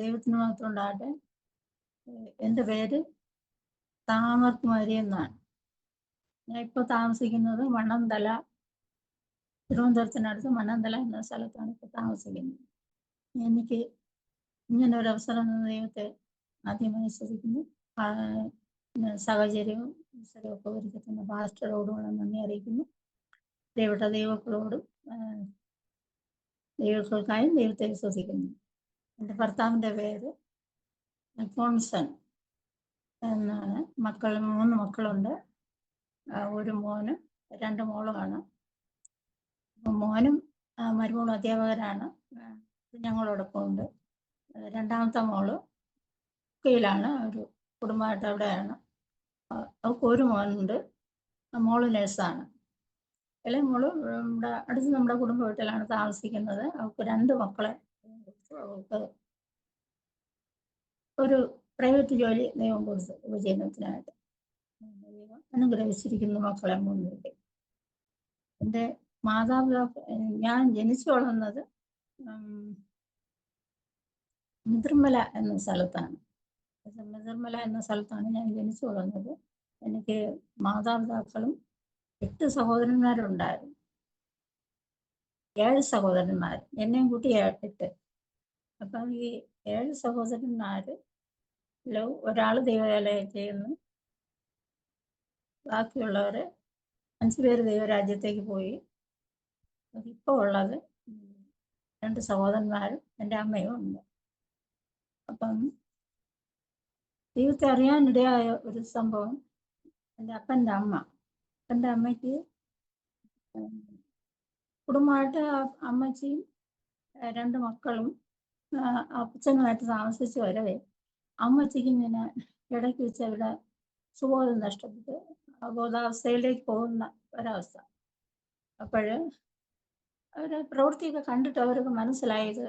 ദൈവത്തിന് മാത്രം ഉണ്ടാകട്ടെ. എൻ്റെ പേര് താമർകുമാരി എന്നാണ്. ഞാൻ ഇപ്പോൾ താമസിക്കുന്നത് മണ്ണന്തല, തിരുവനന്തപുരത്തിനടുത്ത് മണ്ണന്തല എന്ന സ്ഥലത്താണ് ഇപ്പോൾ താമസിക്കുന്നത്. എനിക്ക് ഇങ്ങനെ ഒരു അവസരം തന്ന ദൈവത്തെ ആദ്യമായി ശ്രദ്ധിക്കുന്നു. സാഹചര്യവും അവസരമൊക്കെ ഒരുക്കി തന്ന പാസ്റ്ററോടുമുള്ള നന്ദി അറിയിക്കുന്നു. പ്രിയപ്പെട്ട ദൈവങ്ങളോടും ദൈവങ്ങൾക്കായും ദൈവത്തെ വിശ്വസിക്കുന്നു. എൻ്റെ ഭർത്താവിൻ്റെ പേര് അൽഫോൺസൺ എന്നാണ്. 3 മക്കളുണ്ട്. ഒരു മോനും 2 മോളുമാണ്. മോനും മരുമോളും അധ്യാപകരാണ്. ഞങ്ങളോടൊപ്പം ഉണ്ട്. രണ്ടാമത്തെ മോള് കീഴിലാണ്, ഒരു കുടുംബമായിട്ട് അവിടെയാണ്. അവൾക്ക് ഒരു മോനുണ്ട്. മോള് നേഴ്സാണ്. ഇളയ മോള് അടുത്ത് നമ്മുടെ കുടുംബ വീട്ടിലാണ് താമസിക്കുന്നത്. അവൾക്ക് 2 മക്കളെ. അവൾക്ക് ഒരു പ്രൈവറ്റ് ജോലി ദൈവം കൊടുത്തു ഉപജീവനത്തിനായിട്ട്. ദൈവം അനുഗ്രഹിച്ചിരിക്കുന്നു മക്കളെ 3 പേരെ. എൻ്റെ മാതാപിതാക്കൾ, ഞാൻ ജനിച്ചു വളർന്നത് മിതിർമല എന്ന സ്ഥലത്താണ്. മിതിർമല എന്ന സ്ഥലത്താണ് ഞാൻ ജനിച്ചു വളർന്നത്. എനിക്ക് മാതാപിതാക്കളും 8 സഹോദരന്മാരുണ്ടായിരുന്നു. 7 സഹോദരന്മാർ, എന്നെയും കൂട്ടി 8. അപ്പം ഈ 7 സഹോദരന്മാരിൽ ഒരാൾ ദൈവവേല ചെയ്യുന്നു. ബാക്കിയുള്ളവർ 5 പേര് ദൈവരാജ്യത്തേക്ക് പോയി. ഇപ്പോൾ ഉള്ളത് 2 സഹോദരന്മാരും എൻ്റെ അമ്മയും ഉണ്ട്. അപ്പം ദൈവത്തെ അറിയാനിടയായ ഒരു സംഭവം, എൻ്റെ അപ്പൻ്റെ അമ്മയ്ക്ക് കുടുംബമായിട്ട് അമ്മച്ചിയും 2 മക്കളും അപ്പച്ചനുമായിട്ട് താമസിച്ച് വരവേ അമ്മച്ചിക്ക് ഇങ്ങനെ ഇടയ്ക്ക് വെച്ച് അവിടെ സുബോധം നഷ്ടപ്പെട്ട് ബോധാവസ്ഥയിലേക്ക് പോകുന്ന ഒരവസ്ഥ. അപ്പോൾ അവരെ പ്രവൃത്തിയൊക്കെ കണ്ടിട്ട് അവർക്ക് മനസ്സിലായത്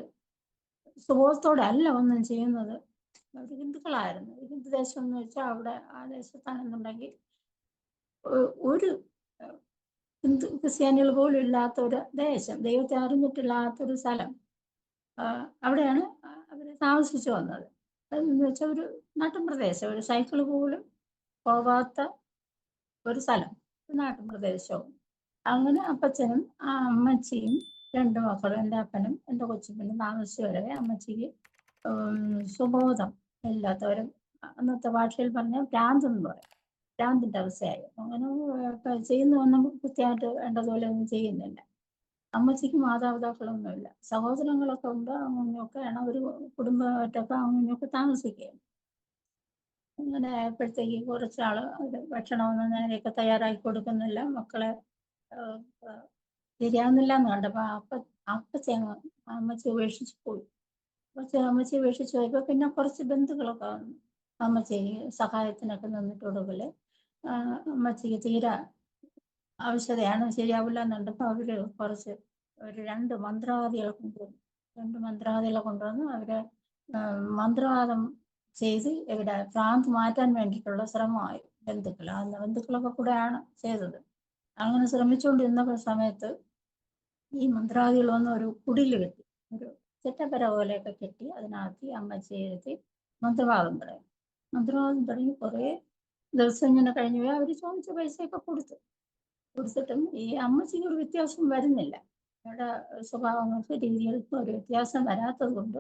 സുബോധത്തോടെ അല്ല ഒന്നും ചെയ്യുന്നത്. അവർ ഹിന്ദുക്കളായിരുന്നു. ഹിന്ദു ദേശം എന്ന് വെച്ചാൽ അവിടെ ആ ദേശത്താണെന്നുണ്ടെങ്കിൽ ഒരു ക്രിസ്ത്യാനികൾ പോലും ഇല്ലാത്ത ഒരു ദേശം, ദൈവത്തെ അറിഞ്ഞിട്ടില്ലാത്തൊരു സ്ഥലം. അവിടെയാണ് അവർ താമസിച്ചു വന്നത്. അതെന്ന് വെച്ചാൽ ഒരു നാട്ടിൻപ്രദേശം, ഒരു സൈക്കിൾ പോലും പോകാത്ത ഒരു സ്ഥലം, ഒരു നാട്ടിൻപ്രദേശവും. അങ്ങനെ അപ്പച്ചനും ആ അമ്മച്ചിയും 2 മക്കളും, എൻ്റെ അപ്പനും എൻ്റെ കൊച്ചുപെണ്ണും താമസിച്ചു വരവേ അമ്മച്ചിക്ക് സുബോധം ഇല്ലാത്തവരും, അന്നത്തെ ഭാഷയിൽ പറഞ്ഞാൽ ഭ്രാന്തെന്ന് പറയും, ഭ്രാന്തിൻ്റെ അവസ്ഥയായി. അങ്ങനെ ചെയ്യുന്നതൊന്നും കൃത്യമായിട്ട് വേണ്ടതുപോലെ ഒന്നും ചെയ്യുന്നില്ല. അമ്മച്ചിക്ക് മാതാപിതാക്കളൊന്നുമില്ല, സഹോദരങ്ങളൊക്കെ ഉണ്ട്. അങ്ങനെയൊക്കെയാണ് ഒരു കുടുംബമായിട്ടൊക്കെ അങ്ങനെയൊക്കെ താമസിക്കുകയാണ്. അങ്ങനെ ആയപ്പോഴത്തേക്ക് കുറച്ചാൾ അവർ ഭക്ഷണമൊന്നും നേരെയൊക്കെ തയ്യാറാക്കി കൊടുക്കുന്നില്ല. മക്കളെ ശരിയാവുന്നില്ല എന്ന് കണ്ടപ്പോൾ അമ്മച്ചി ഉപേക്ഷിച്ച് പോയി. അമ്മച്ചി ഉപേക്ഷിച്ച് പോയപ്പോൾ പിന്നെ കുറച്ച് ബന്ധുക്കളൊക്കെ വന്നു അമ്മച്ചി സഹായത്തിനൊക്കെ നിന്നിട്ട് കൊടുക്കൽ. അമ്മച്ചിക്ക് തീരെ ആവശ്യതയാണ്, ശരിയാവില്ല എന്നുണ്ടപ്പോൾ അവർ കുറച്ച് ഒരു 2 മന്ത്രവാദികളെ കൊണ്ടുവന്നു. അവരെ മന്ത്രവാദം ചെയ്ത് ഇവിടെ ഭ്രാന്ത് മാറ്റാൻ വേണ്ടിയിട്ടുള്ള ശ്രമമായി ബന്ധുക്കളൊക്കെ കൂടെയാണ് ചെയ്തത്. അങ്ങനെ ശ്രമിച്ചുകൊണ്ടിരുന്ന സമയത്ത് ഈ മന്ത്രവാദികൾ വന്ന് ഒരു കുടില് കെട്ടി, ഒരു ചെറ്റപ്പര പോലെയൊക്കെ കെട്ടി അതിനകത്ത് അമ്മച്ചി എഴുതി മന്ത്രവാദം തുടങ്ങി കുറേ ദിവസം ഇങ്ങനെ കഴിഞ്ഞു പോയി. അവർ ചോദിച്ച പൈസയൊക്കെ കൊടുത്തിട്ടും ഈ അമ്മച്ചിക്ക് ഒരു വ്യത്യാസം വരുന്നില്ല. അവരുടെ സ്വഭാവങ്ങൾക്ക് രീതികൾക്കും ഒരു വ്യത്യാസം വരാത്തത് കൊണ്ട്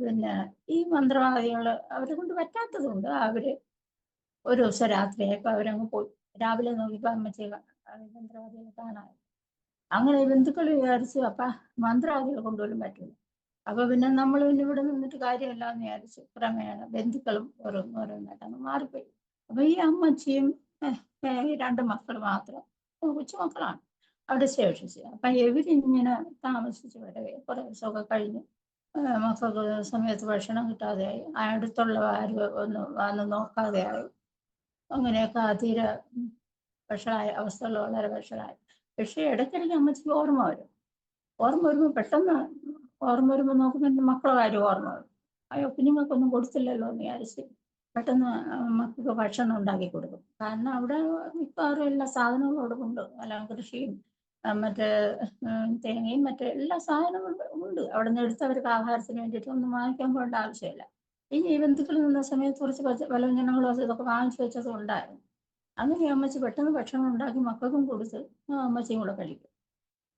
പിന്നെ ഈ മന്ത്രവാദികൾ അവരെ കൊണ്ട് പറ്റാത്തത് കൊണ്ട് അവർ ഒരു ദിവസം രാത്രിയൊക്കെ അവരങ്ങ് പോയി. രാവിലെ നോക്കിയപ്പോൾ അമ്മച്ചി മന്ത്രവാദികളെ കാണാൻ. അങ്ങനെ ബന്ധുക്കൾ വിചാരിച്ചു അപ്പം മന്ത്രവാദികളെ കൊണ്ടുപോലും പറ്റില്ല. അപ്പൊ പിന്നെ നമ്മൾ പിന്നെ ഇവിടെ നിന്നിട്ട് കാര്യമില്ല എന്ന് വിചാരിച്ചു. ക്രമേണ ബന്ധുക്കളും ഓരോന്നായിട്ട് അങ്ങ് മാറിപ്പോയി. അപ്പൊ ഈ അമ്മച്ചിയും 2 മക്കൾ മാത്രം, കൊച്ചുമക്കളാണ്, അവിടെ ശേഷിച്ചു. അപ്പൊ ഇവരിങ്ങനെ താമസിച്ച് വരവേ കുറെ ദിവസമൊക്കെ കഴിഞ്ഞു. മക്കൾക്ക് സമയത്ത് ഭക്ഷണം കിട്ടാതെയായി, അടുത്തുള്ള ആരും വന്ന് നോക്കാതെയായി. അങ്ങനെയൊക്കെ തീരെ വഷളായ അവസ്ഥകൾ വളരെ വഷളായി. പക്ഷേ ഇടയ്ക്കിടയ്ക്ക് അമ്മച്ചിക്ക് ഓർമ്മ വരുമ്പോൾ പെട്ടെന്ന് ഓർമ്മ വരുമ്പോൾ നോക്കുമ്പോൾ മക്കളെ കാര്യം ഓർമ്മ വരും. അയ്യോ, കുഞ്ഞുങ്ങൾക്കൊന്നും കൊടുത്തില്ലല്ലോ എന്ന് വിചാരിച്ച് പെട്ടെന്ന് മക്കൾക്ക് ഭക്ഷണം ഉണ്ടാക്കി കൊടുക്കും. കാരണം അവിടെ മിക്കവാറും എല്ലാ സാധനങ്ങളും അവിടെ ഉണ്ട്. എല്ലാം കൃഷിയും മറ്റേ തേങ്ങയും മറ്റേ എല്ലാ സാധനങ്ങളും ഉണ്ട്. അവിടെ നിന്ന് എടുത്ത് അവർക്ക് ആഹാരത്തിന് വേണ്ടിയിട്ട് ഒന്നും വാങ്ങിക്കാൻ പോകേണ്ട ആവശ്യമില്ല. ഇനി ഈ ബന്ധുക്കൾ നിന്ന സമയത്ത് കുറച്ച് പലവ്യഞ്ജനങ്ങളും അത് ഇതൊക്കെ വാങ്ങിച്ചു വെച്ചതും ഉണ്ടായിരുന്നു. അങ്ങനെ അമ്മച്ചി പെട്ടെന്ന് ഭക്ഷണം ഉണ്ടാക്കി മക്കൾക്കും കൊടുത്ത് അമ്മച്ചിയും കൂടെ കഴിക്കും.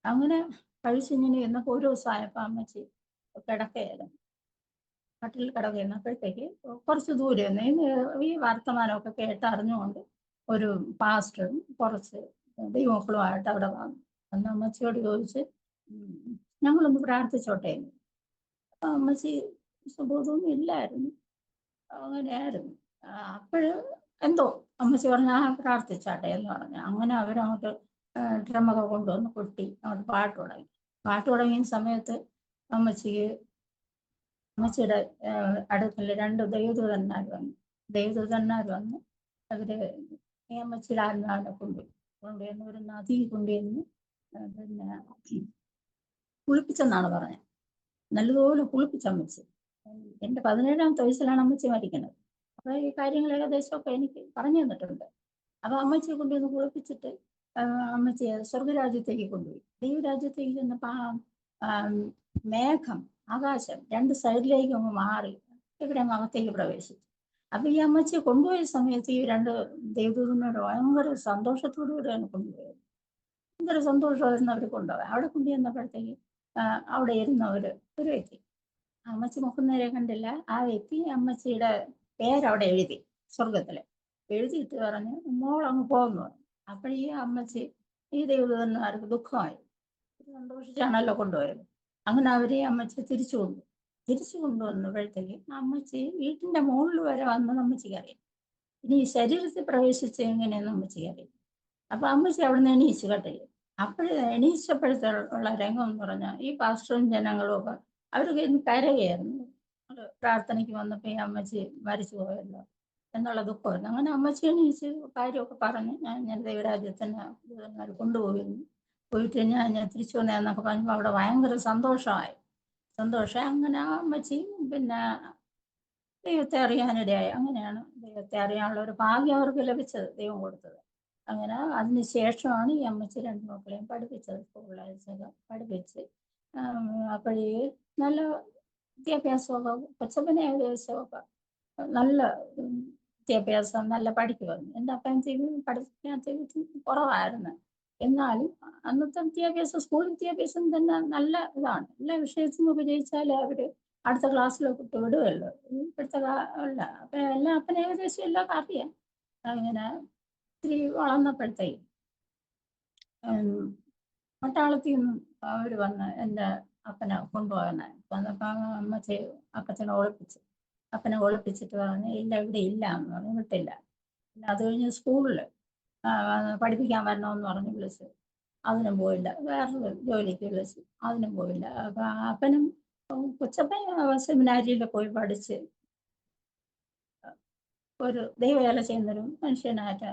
അങ്ങനെ കഴിച്ചിങ്ങനെ ഇരുന്നപ്പോൾ ഒരു ദിവസമായപ്പോൾ അമ്മച്ചി കിടക്കയായിരുന്നു. കട്ടിൽ കിടക്കുന്നപ്പോഴത്തേക്ക് കുറച്ച് ദൂരെ നിന്ന് ഈ വർത്തമാനമൊക്കെ കേട്ടറിഞ്ഞുകൊണ്ട് ഒരു പാസ്റ്ററും കുറച്ച് ദൈവമക്കളുമായിട്ട് അവിടെ വന്നു. അന്ന് അമ്മച്ചിയോട് ചോദിച്ച് ഞങ്ങളൊന്ന് പ്രാർത്ഥിച്ചോട്ടെ. അപ്പൊ അമ്മച്ചി സുബോധമൊന്നും ഇല്ലായിരുന്നു. അങ്ങനെയായിരുന്നു. അപ്പോഴ് എന്തോ അമ്മച്ചി പറഞ്ഞ പ്രാർത്ഥിച്ചാട്ടെ എന്ന് പറഞ്ഞു. അങ്ങനെ അവരങ്ങോട്ട് ഡ്രമ്മൊക്കെ കൊണ്ടുവന്ന് കൊട്ടി അങ്ങോട്ട് പാട്ട് തുടങ്ങി. പാട്ട് തുടങ്ങിയ സമയത്ത് അമ്മച്ചിയുടെ അടുക്കൽ 2 ദൈവദൂതന്മാർ വന്ന് അവര് ഈ അമ്മച്ചിയുടെ ആത്മാവിനെ കൊണ്ടുവന്ന് ഒരു നദി കൊണ്ടുവന്ന് പിന്നെ കുളിപ്പിച്ചെന്നാണ് പറഞ്ഞത്. നല്ലതുപോലെ കുളിപ്പിച്ച അമ്മച്ചി. എൻ്റെ 17ാമത്തെ വയസ്സിലാണ് അമ്മച്ചി മരിക്കുന്നത്. അപ്പൊ ഈ കാര്യങ്ങൾ ഏകദേശമൊക്കെ എനിക്ക് പറഞ്ഞു തന്നിട്ടുണ്ട്. അപ്പൊ അമ്മച്ചിയെ കൊണ്ടുവന്ന് കുളിപ്പിച്ചിട്ട് അമ്മച്ചിയെ സ്വർഗരാജ്യത്തേക്ക് കൊണ്ടുപോയി. ദൈവരാജ്യത്തേക്ക് ചെന്നപ്പോ മേഘം, ആകാശം 2 സൈഡിലേക്ക് അങ്ങ് മാറി ഇവിടെ അകത്തേക്ക് പ്രവേശിച്ചു. അപ്പൊ ഈ അമ്മച്ചിയെ കൊണ്ടുപോയ സമയത്ത് ഈ 2 ദൈവദൂതന്മാർ ഭയങ്കര സന്തോഷത്തോടുകൂടിയാണ് കൊണ്ടുപോയത്. ഭയങ്കര സന്തോഷമായിരുന്നു അവർ കൊണ്ടുപോകാൻ. അവിടെ കൊണ്ടുവന്നപ്പോഴത്തേക്ക് അവിടെ ഇരുന്ന ഒരു വ്യക്തി, അമ്മച്ചി മുഖം നേരെ കണ്ടില്ല. ആ വ്യക്തി അമ്മച്ചിയുടെ പേരവിടെ എഴുതി, സ്വർഗത്തില് എഴുതിയിട്ട് പറഞ്ഞ് മോൾ അങ്ങ് പോകുന്നു. അപ്പോഴീ അമ്മച്ചി ഈ ദൈവദൂതന്മാർക്ക് ദുഃഖമായി. സന്തോഷിച്ചാണല്ലോ കൊണ്ടുപോയത്. അങ്ങനെ അവരെ അമ്മച്ചി തിരിച്ചു കൊണ്ടുവന്നപ്പോഴത്തേക്ക് അമ്മച്ചി വീട്ടിന്റെ മുകളിൽ വരെ വന്ന് അമ്മച്ചിക്ക് അറിയാം. ഇനി ശരീരത്തിൽ പ്രവേശിച്ച് എങ്ങനെയെന്ന് അമ്മച്ചിക്ക് അറിയാം. അപ്പൊ അമ്മച്ചി അവിടെ നിന്ന് എണീച്ചു കേട്ടില്ല. എണീച്ചപ്പോഴത്തുള്ള രംഗം എന്ന് പറഞ്ഞാൽ ഈ പാസ്റ്ററും ജനങ്ങളും ഒക്കെ അവർക്ക് ഇന്ന് കരയായിരുന്നു. പ്രാർത്ഥനയ്ക്ക് വന്നപ്പോ ഈ അമ്മച്ചി മരിച്ചു പോയല്ലോ എന്നുള്ള ദുഃഖമായിരുന്നു. അങ്ങനെ അമ്മച്ചി എണീച്ച് കാര്യമൊക്കെ പറഞ്ഞ് ഞാൻ ദൈവരാജ്യത്തിന് കൊണ്ടുപോയിരുന്നു, പോയിട്ട് ഞാൻ തിരിച്ചു വന്നതെന്നൊക്കെ പറഞ്ഞപ്പോൾ അവിടെ ഭയങ്കര സന്തോഷമായി. അങ്ങനെ ആ അമ്മച്ചി പിന്നെ ദൈവത്തെ അറിയാനിടയായി. അങ്ങനെയാണ് ദൈവത്തെ അറിയാനുള്ള ഒരു ഭാഗ്യം അവർക്ക് ലഭിച്ചത്, ദൈവം കൊടുത്തത്. അങ്ങനെ അതിന് ശേഷമാണ് ഈ അമ്മച്ചി 2 മക്കളെയും പഠിപ്പിച്ചത്. സ്കൂളിലയച്ചത് പഠിപ്പിച്ച് അപ്പോഴേ നല്ല വിദ്യാഭ്യാസമൊക്കെ കൊച്ചപ്പനെ ഏകദേശമൊക്കെ നല്ല വിദ്യാഭ്യാസം നല്ല പഠിക്കുമായിരുന്നു. എൻ്റെ അപ്പൻ പഠിക്കാൻ കുറവായിരുന്നു. എന്നാലും അന്നത്തെ സ്കൂൾ വിദ്യാഭ്യാസം തന്നെ നല്ല ഇതാണ്. എല്ലാ വിഷയത്തിനും ഉപയോഗിച്ചാൽ അവര് അടുത്ത ക്ലാസ്സിലൊക്കെ വിടുമല്ലോ. ഇപ്പോഴത്തെ അല്ല അപ്പൊ എല്ലാം അപ്പൻ ഏകദേശം എല്ലാം അറിയാം. അങ്ങനെ ഇത്തിരി വളർന്നപ്പോഴത്തേക്ക് പട്ടാളത്തിൽ നിന്നും അവർ വന്ന് എൻ്റെ അപ്പനെ കൊണ്ടുപോകാനായി വന്നപ്പോ അപ്പനെ ഒളിപ്പിച്ചിട്ട് പറഞ്ഞ് ഇല്ല ഇവിടെ ഇല്ല എന്ന് പറഞ്ഞു വിട്ടില്ല. പിന്നെ അത് കഴിഞ്ഞ് സ്കൂളിൽ പഠിപ്പിക്കാൻ വരണമെന്ന് പറഞ്ഞ് വിളിച്ചു, അതിനും പോയില്ല. വേറൊരു ജോലിക്ക് വിളിച്ചു, അതിനും പോയില്ല. അപ്പൊ അപ്പനും കൊച്ചപ്പൻ സെമിനാരിയിൽ പോയി പഠിച്ച് ഒരു ദൈവവേല ചെയ്യുന്നൊരു മനുഷ്യനായിട്ട്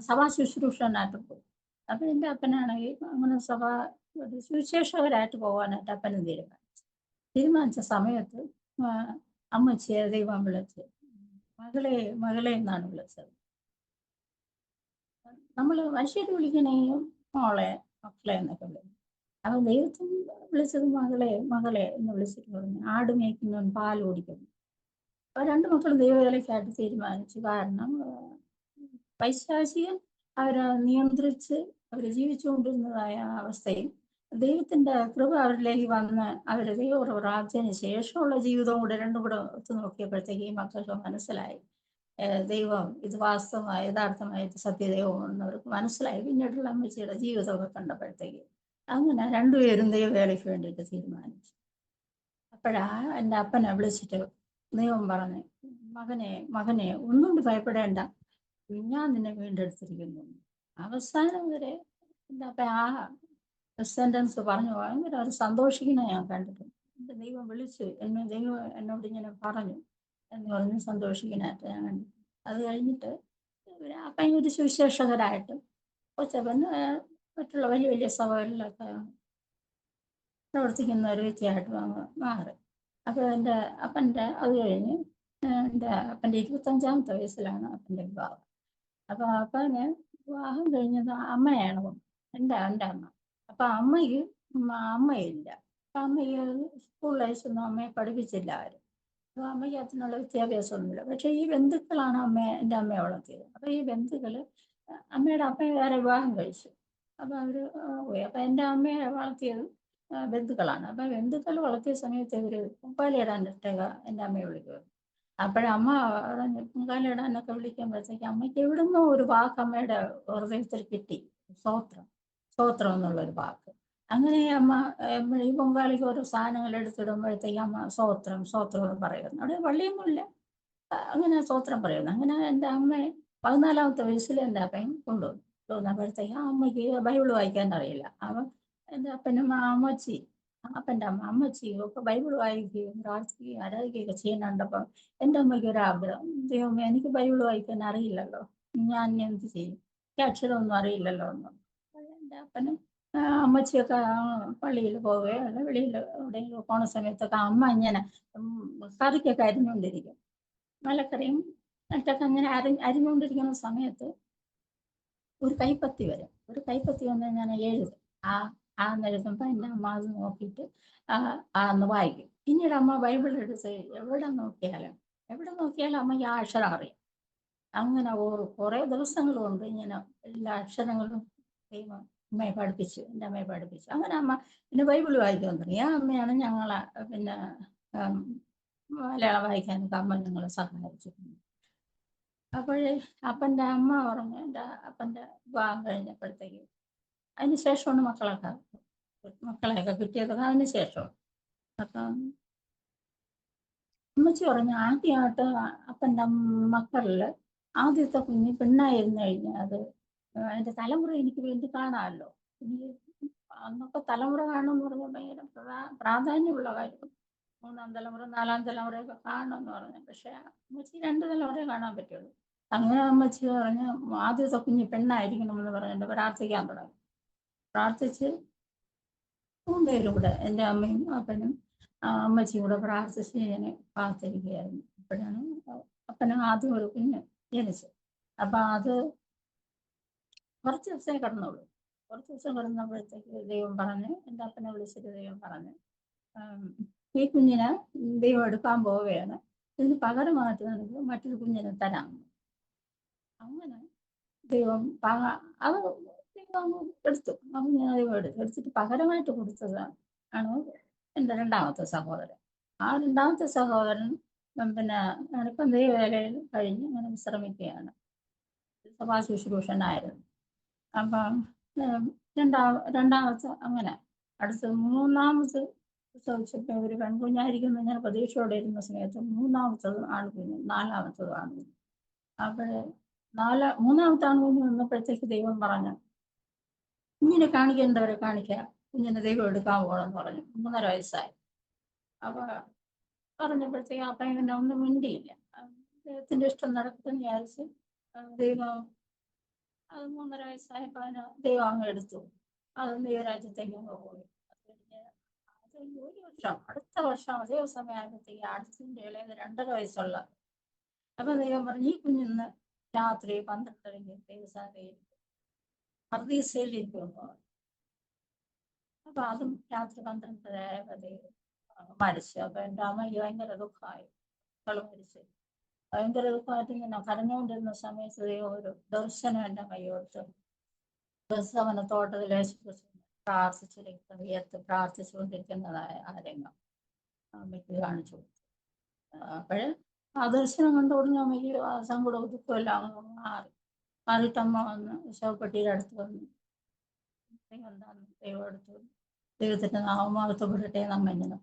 സഭാ ശുശ്രൂഷനായിട്ട് പോയി. അപ്പൊ എൻ്റെ അപ്പനാണെങ്കിൽ അങ്ങനെ സുവിശേഷകരായിട്ട് പോകാനായിട്ട് അപ്പനും തീരുമാനിച്ച സമയത്ത് അമ്മച്ചിയെ ദൈവം വിളിച്ച് മകളെ എന്നാണ് വിളിച്ചത്. നമ്മൾ മനുഷ്യർ വിളിക്കണേയും മക്കളെ എന്നൊക്കെ വിളിക്കും. അപ്പൊ ദൈവത്തിൽ വിളിച്ചത് മകളെ എന്ന് വിളിച്ചിട്ട് പറഞ്ഞു ആട് മേയ്ക്കുന്നവൻ പാൽ കുടിക്കുന്നു. അപ്പൊ 2 മക്കളും ദൈവവേലയ്ക്കായിട്ട് തീരുമാനിച്ചു. കാരണം പൈശാചികൻ അവരെ നിയന്ത്രിച്ച് അവർ ജീവിച്ചുകൊണ്ടിരുന്നതായ അവസ്ഥയിൽ ദൈവത്തിന്റെ കൃപ അവരിലേക്ക് വന്ന് അവര് ദൈവം പ്രാർത്ഥനയ്ക്ക് ശേഷമുള്ള ജീവിതവും കൂടെ 2 കൂടെ ഒത്തു നോക്കിയപ്പോഴത്തേക്ക് ഈ മക്കൾക്ക് മനസ്സിലായി ദൈവം ഇത് വാസ്തവമായി യഥാർത്ഥമായിട്ട് സത്യദൈവമെന്ന് അവർക്ക് മനസ്സിലായി. പിന്നീടുള്ള അമ്മച്ചിയുടെ ജീവിതമൊക്കെ കണ്ടപ്പോഴത്തേക്ക് അങ്ങനെ 2 പേരും ദൈവവേലയ്ക്ക് വേണ്ടിയിട്ട് തീരുമാനിച്ചു. അപ്പോഴാ എൻ്റെ അപ്പനെ വിളിച്ചിട്ട് ദൈവം പറഞ്ഞു, മകനെ ഒന്നുകൊണ്ട് ഭയപ്പെടേണ്ട, ഞാൻ നിന്നെ വീണ്ടെടുത്തിരിക്കുന്നു. അവസാനം വരെ എൻ്റെ അപ്പൻ ആ സെന്റൻസ് പറഞ്ഞു ഭയങ്കര ഒരു സന്തോഷിക്കുന്ന ഞാൻ കണ്ടിട്ടുണ്ട്. എൻ്റെ ദൈവം വിളിച്ചു ദൈവം എന്നോട് ഇങ്ങനെ പറഞ്ഞു എന്ന് പറഞ്ഞ് സന്തോഷിക്കാനായിട്ട് ഞാൻ കണ്ടു. അത് കഴിഞ്ഞിട്ട് അപ്പൻ ഒരു സുവിശേഷകരായിട്ട് കൊച്ചപ്പൻ മറ്റുള്ള വലിയ വലിയ സഭകളിലൊക്കെ പ്രവർത്തിക്കുന്ന ഒരു വ്യക്തിയായിട്ട് മാറി. അപ്പോൾ എൻ്റെ അപ്പൻ്റെ അത് കഴിഞ്ഞ് എൻ്റെ അപ്പൻ്റെ 25ാമത്തെ വയസ്സിലാണ് അപ്പൻ്റെ വിവാഹം. അപ്പോൾ അപ്പന് വിവാഹം കഴിഞ്ഞത് അമ്മയാണ് എൻ്റെ അമ്മ. അപ്പൊ അമ്മയ്ക്ക് അമ്മയില്ല. അപ്പൊ അമ്മയ്ക്ക് സ്കൂൾ ലൈഫൊന്നും അമ്മയെ പഠിപ്പിച്ചില്ല ആരും. അപ്പൊ അമ്മയ്ക്ക് അതിനുള്ള വിദ്യാഭ്യാസമൊന്നുമില്ല. പക്ഷെ ഈ ബന്ധുക്കളാണ് എൻ്റെ അമ്മയെ വളർത്തിയത്. അപ്പൊ ഈ ബന്ധുക്കള് അമ്മയുടെ അപ്പയെ വേറെ വിവാഹം കഴിച്ചു. അപ്പൊ അവര് പോയി. അപ്പൊ എൻ്റെ അമ്മയെ വളർത്തിയത് ബന്ധുക്കളാണ്. അപ്പൊ ബന്ധുക്കൾ വളർത്തിയ സമയത്ത് ഇവര് പൊങ്കാലയിടാനിട്ടൊക്കെ എൻ്റെ അമ്മയെ വിളിക്കുമായിരുന്നു. അപ്പോഴമ്മ പറഞ്ഞു പൊങ്കാലയിടാനൊക്കെ വിളിക്കുമ്പോഴത്തേക്ക് അമ്മയ്ക്ക് എവിടുന്നോ ഒരു വാക്ക് അമ്മയുടെ ഹൃദയത്തിൽ കിട്ടി. സ്തോത്രം, സ്തോത്രം എന്നുള്ളൊരു വാക്ക്. അങ്ങനെ അമ്മ ഈ പൊങ്കാലയ്ക്ക് ഓരോ സാധനങ്ങൾ എടുത്തിടുമ്പോഴത്തേക്ക് അമ്മ സ്തോത്രം, സ്തോത്രം എന്ന് പറയുന്നു. അവിടെ പള്ളിയൊന്നുമില്ല. അങ്ങനെ സ്തോത്രം പറയുന്നു. അങ്ങനെ എൻ്റെ അമ്മയെ 14-ാമത്തെ വയസ്സിൽ എൻ്റെ അപ്പൻ കൊണ്ടുവന്നു. കൊണ്ടുവന്നപ്പോഴത്തേക്ക് ആ അമ്മയ്ക്ക് ബൈബിൾ വായിക്കാൻ അറിയില്ല. അപ്പം എൻ്റെ അപ്പനും അമ്മച്ചി, അപ്പൻ്റെ അമ്മ അമ്മച്ചിയും ഒക്കെ ബൈബിൾ വായിക്കുകയും പ്രാർത്ഥിക്കുകയും ആരാധിക്കുകയൊക്കെ ചെയ്യുന്ന കണ്ടപ്പം എൻ്റെ അമ്മയ്ക്ക് ഒരു ആഗ്രഹം, ദൈവമേ എനിക്ക് ബൈബിൾ വായിക്കാൻ അറിയില്ലല്ലോ, ഞാൻ ഇനി എന്ത് ചെയ്യും? എനിക്ക് അക്ഷരമൊന്നും അറിയില്ലല്ലോ എന്ന്. അപ്പോൾ എൻ്റെ അപ്പനും അമ്മച്ചിയൊക്കെ പള്ളിയിൽ പോവുകയോ അല്ല വെളിയിൽ എവിടെയെങ്കിലും പോണ സമയത്തൊക്കെ അമ്മ ഇങ്ങനെ കറിക്കൊക്കെ അരിഞ്ഞുകൊണ്ടിരിക്കും. മലക്കറിയും മറ്റൊക്കെ അങ്ങനെ അരിഞ്ഞുകൊണ്ടിരിക്കുന്ന സമയത്ത് ഒരു കൈപ്പത്തി വരും. ഒരു കൈപ്പത്തി വന്ന് ഞാൻ എഴുതും. ആ എന്നെഴുതുമ്പോൾ എൻ്റെ അമ്മ അത് നോക്കിയിട്ട് എന്ന് വായിക്കും. പിന്നീട് അമ്മ ബൈബിൾ എടുത്ത് എവിടെ നോക്കിയാലും അമ്മയ്ക്ക് ആ അക്ഷരം അറിയാം. അങ്ങനെ കുറേ ദിവസങ്ങൾ കൊണ്ട് ഇങ്ങനെ എല്ലാ അക്ഷരങ്ങളും ദൈവം അമ്മയെ പഠിപ്പിച്ചു. എൻ്റെ അമ്മയെ പഠിപ്പിച്ചു. അങ്ങനെ അമ്മ പിന്നെ ബൈബിൾ വായിക്കാൻ തുടങ്ങി. ആ അമ്മയാണ് ഞങ്ങളെ പിന്നെ ഉം, മലയാളം വായിക്കാനൊക്കെ അമ്മ ഞങ്ങളെ സഹായിച്ചിട്ടുണ്ട്. അപ്പോഴേ അപ്പൻ്റെ അമ്മ പറഞ്ഞു, എൻ്റെ അപ്പൻ്റെ വിവാഹം കഴിഞ്ഞപ്പോഴത്തേക്ക് അതിന് ശേഷമാണ് മക്കളെയൊക്കെ കിട്ടിയതൊക്കെ അതിന് ശേഷം. അപ്പം അമ്മച്ചി പറഞ്ഞു ആദ്യമായിട്ട് അപ്പൻ്റെ മക്കളിൽ ആദ്യത്തെ കുഞ്ഞ് പെണ്ണായിരുന്നു കഴിഞ്ഞാൽ അത് അതിൻ്റെ തലമുറ എനിക്ക് വേണ്ടി കാണാമല്ലോ. എനിക്ക് അന്നൊക്കെ തലമുറ കാണുമെന്ന് പറഞ്ഞാൽ ഭയങ്കര പ്രാധാന്യമുള്ള കാര്യം. 3-ാം തലമുറ 4-ാം തലമുറയൊക്കെ കാണണമെന്ന് പറഞ്ഞു. പക്ഷെ അമ്മച്ചി 2 തലമുറയെ കാണാൻ പറ്റുള്ളൂ. അങ്ങനെ അമ്മച്ചി പറഞ്ഞ് ആദ്യത്തെ കുഞ്ഞ് പെണ്ണായിരിക്കണമെന്ന് പറഞ്ഞിട്ട് പ്രാർത്ഥിക്കാൻ തുടങ്ങി. പ്രാർത്ഥിച്ച് 3 പേരും കൂടെ എൻ്റെ അമ്മയും അപ്പനും അമ്മച്ചിയും കൂടെ പ്രാർത്ഥിച്ച് ഇങ്ങനെ കാത്തിരിക്കുകയായിരുന്നു. അപ്പോഴാണ് അപ്പന് ആദ്യം ഒരു കുഞ്ഞ് ജനിച്ചത്. അപ്പൊ അത് കുറച്ച് ദിവസമേ കിടന്നുള്ളൂ. കുറച്ച് ദിവസം കിടന്നപ്പോഴത്തേക്ക് ദൈവം പറഞ്ഞ്, എൻ്റെ അപ്പനെ വിളിച്ചിട്ട് ദൈവം പറഞ്ഞ്, ഈ കുഞ്ഞിനെ ദൈവം എടുക്കാൻ പോവുകയാണ്, ഇതിന് പകരമായിട്ട് നിനക്ക് മറ്റൊരു കുഞ്ഞിനെ തരാം. അങ്ങനെ ദൈവം അത് ദൈവം എടുത്തു. അപ്പം ഞാൻ ദൈവം എടുത്തിട്ട് പകരമായിട്ട് കൊടുത്തതാണ് എൻ്റെ 2-ാമത്തെ സഹോദരൻ. ആ 2-ാമത്തെ സഹോദരൻ പിന്നെ ഞാനിപ്പം ദൈവവേലയിൽ കഴിഞ്ഞ് ഇങ്ങനെ വിശ്രമിക്കുകയാണ്. സഭാ ശുശ്രൂഷനായിരുന്നു. അപ്പം രണ്ടാമത്തെ അങ്ങനെ അടുത്ത് 3-ാമത് പ്രസവിച്ചപ്പോൾ ഒരു പെൺകുഞ്ഞായിരിക്കുമെന്ന് ഞാൻ പ്രതീക്ഷയോടെ ഇരുന്ന സമയത്ത് 3-ാമത്തത് ആൺകുഞ്ഞ്, 4-ാമത്തത് ആൺകുഞ്ഞ്. അപ്പോഴേ 3-ാമത്തെ ആൺകുഞ്ഞ് വന്നപ്പോഴത്തേക്ക് ദൈവം പറഞ്ഞു, കുഞ്ഞിനെ കാണിക്കേണ്ടവരെ കാണിക്കുക, കുഞ്ഞിനെ ദൈവം എടുക്കാൻ പോകണമെന്ന് പറഞ്ഞു. 3.5 വയസ്സായി. അപ്പൊ പറഞ്ഞപ്പോഴത്തേക്ക് അപ്പം ഇങ്ങനെ ഒന്നും മിണ്ടിയില്ല. ദൈവത്തിന്റെ ഇഷ്ടം നടക്കുമെന്ന് വിചാരിച്ച് ദൈവം അത് 3.5 വയസ്സായപ്പോൾ അതിന് ദൈവം അങ്ങ് എടുത്തു. അത് ദൈവരാജ്യത്തേക്ക് അങ്ങ് പോയി. അത് ഒരു വർഷം, അടുത്ത വർഷം അതേ സമയമായപ്പോഴത്തേക്ക് അടുത്തതിൻ്റെ ഇളയത് 2.5 വയസ്സുള്ള. അപ്പൊ ദൈവം പറഞ്ഞു, ഈ കുഞ്ഞിന്ന് രാത്രി 12:30 ദൈവസഭയിൽ പർദീസയിലിരിക്കുമെന്ന്. അപ്പൊ അതും രാത്രി 12:30 ആയപ്പോഴത്തേക്ക് മരിച്ചു. അപ്പൊ എൻ്റെ അമ്മയ്ക്ക് ഭയങ്കര ദുഃഖമായി. മക്കള് മരിച്ചു. ഭയങ്കര ദുഃഖമായിട്ട് ഇങ്ങനെ കരഞ്ഞുകൊണ്ടിരുന്ന സമയത്ത് ദൈവം ഒരു ദർശനം എൻ്റെ കൈയോട്ട് പ്രസവന തോട്ടത്തിൽ പ്രാർത്ഥിച്ച് രക്തം പ്രാർത്ഥിച്ചുകൊണ്ടിരിക്കുന്നതായ ആ രംഗം അമ്മയ്ക്ക് കാണിച്ചു കൊടുത്തു. അപ്പോഴേ ആ ദർശനം കണ്ട ഉടനെ അമ്മയ്ക്ക് ആ സങ്കടവും ദുഃഖവും എല്ലാം മാറിയിട്ട് അമ്മ വന്ന് ശവപ്പെട്ടിയുടെ അടുത്ത് വന്നു, എന്താന്ന് ദൈവം എടുത്തു, ദൈവത്തിന്റെ നാമമാകത്തപ്പെടട്ടെ എന്ന് ഇങ്ങനെ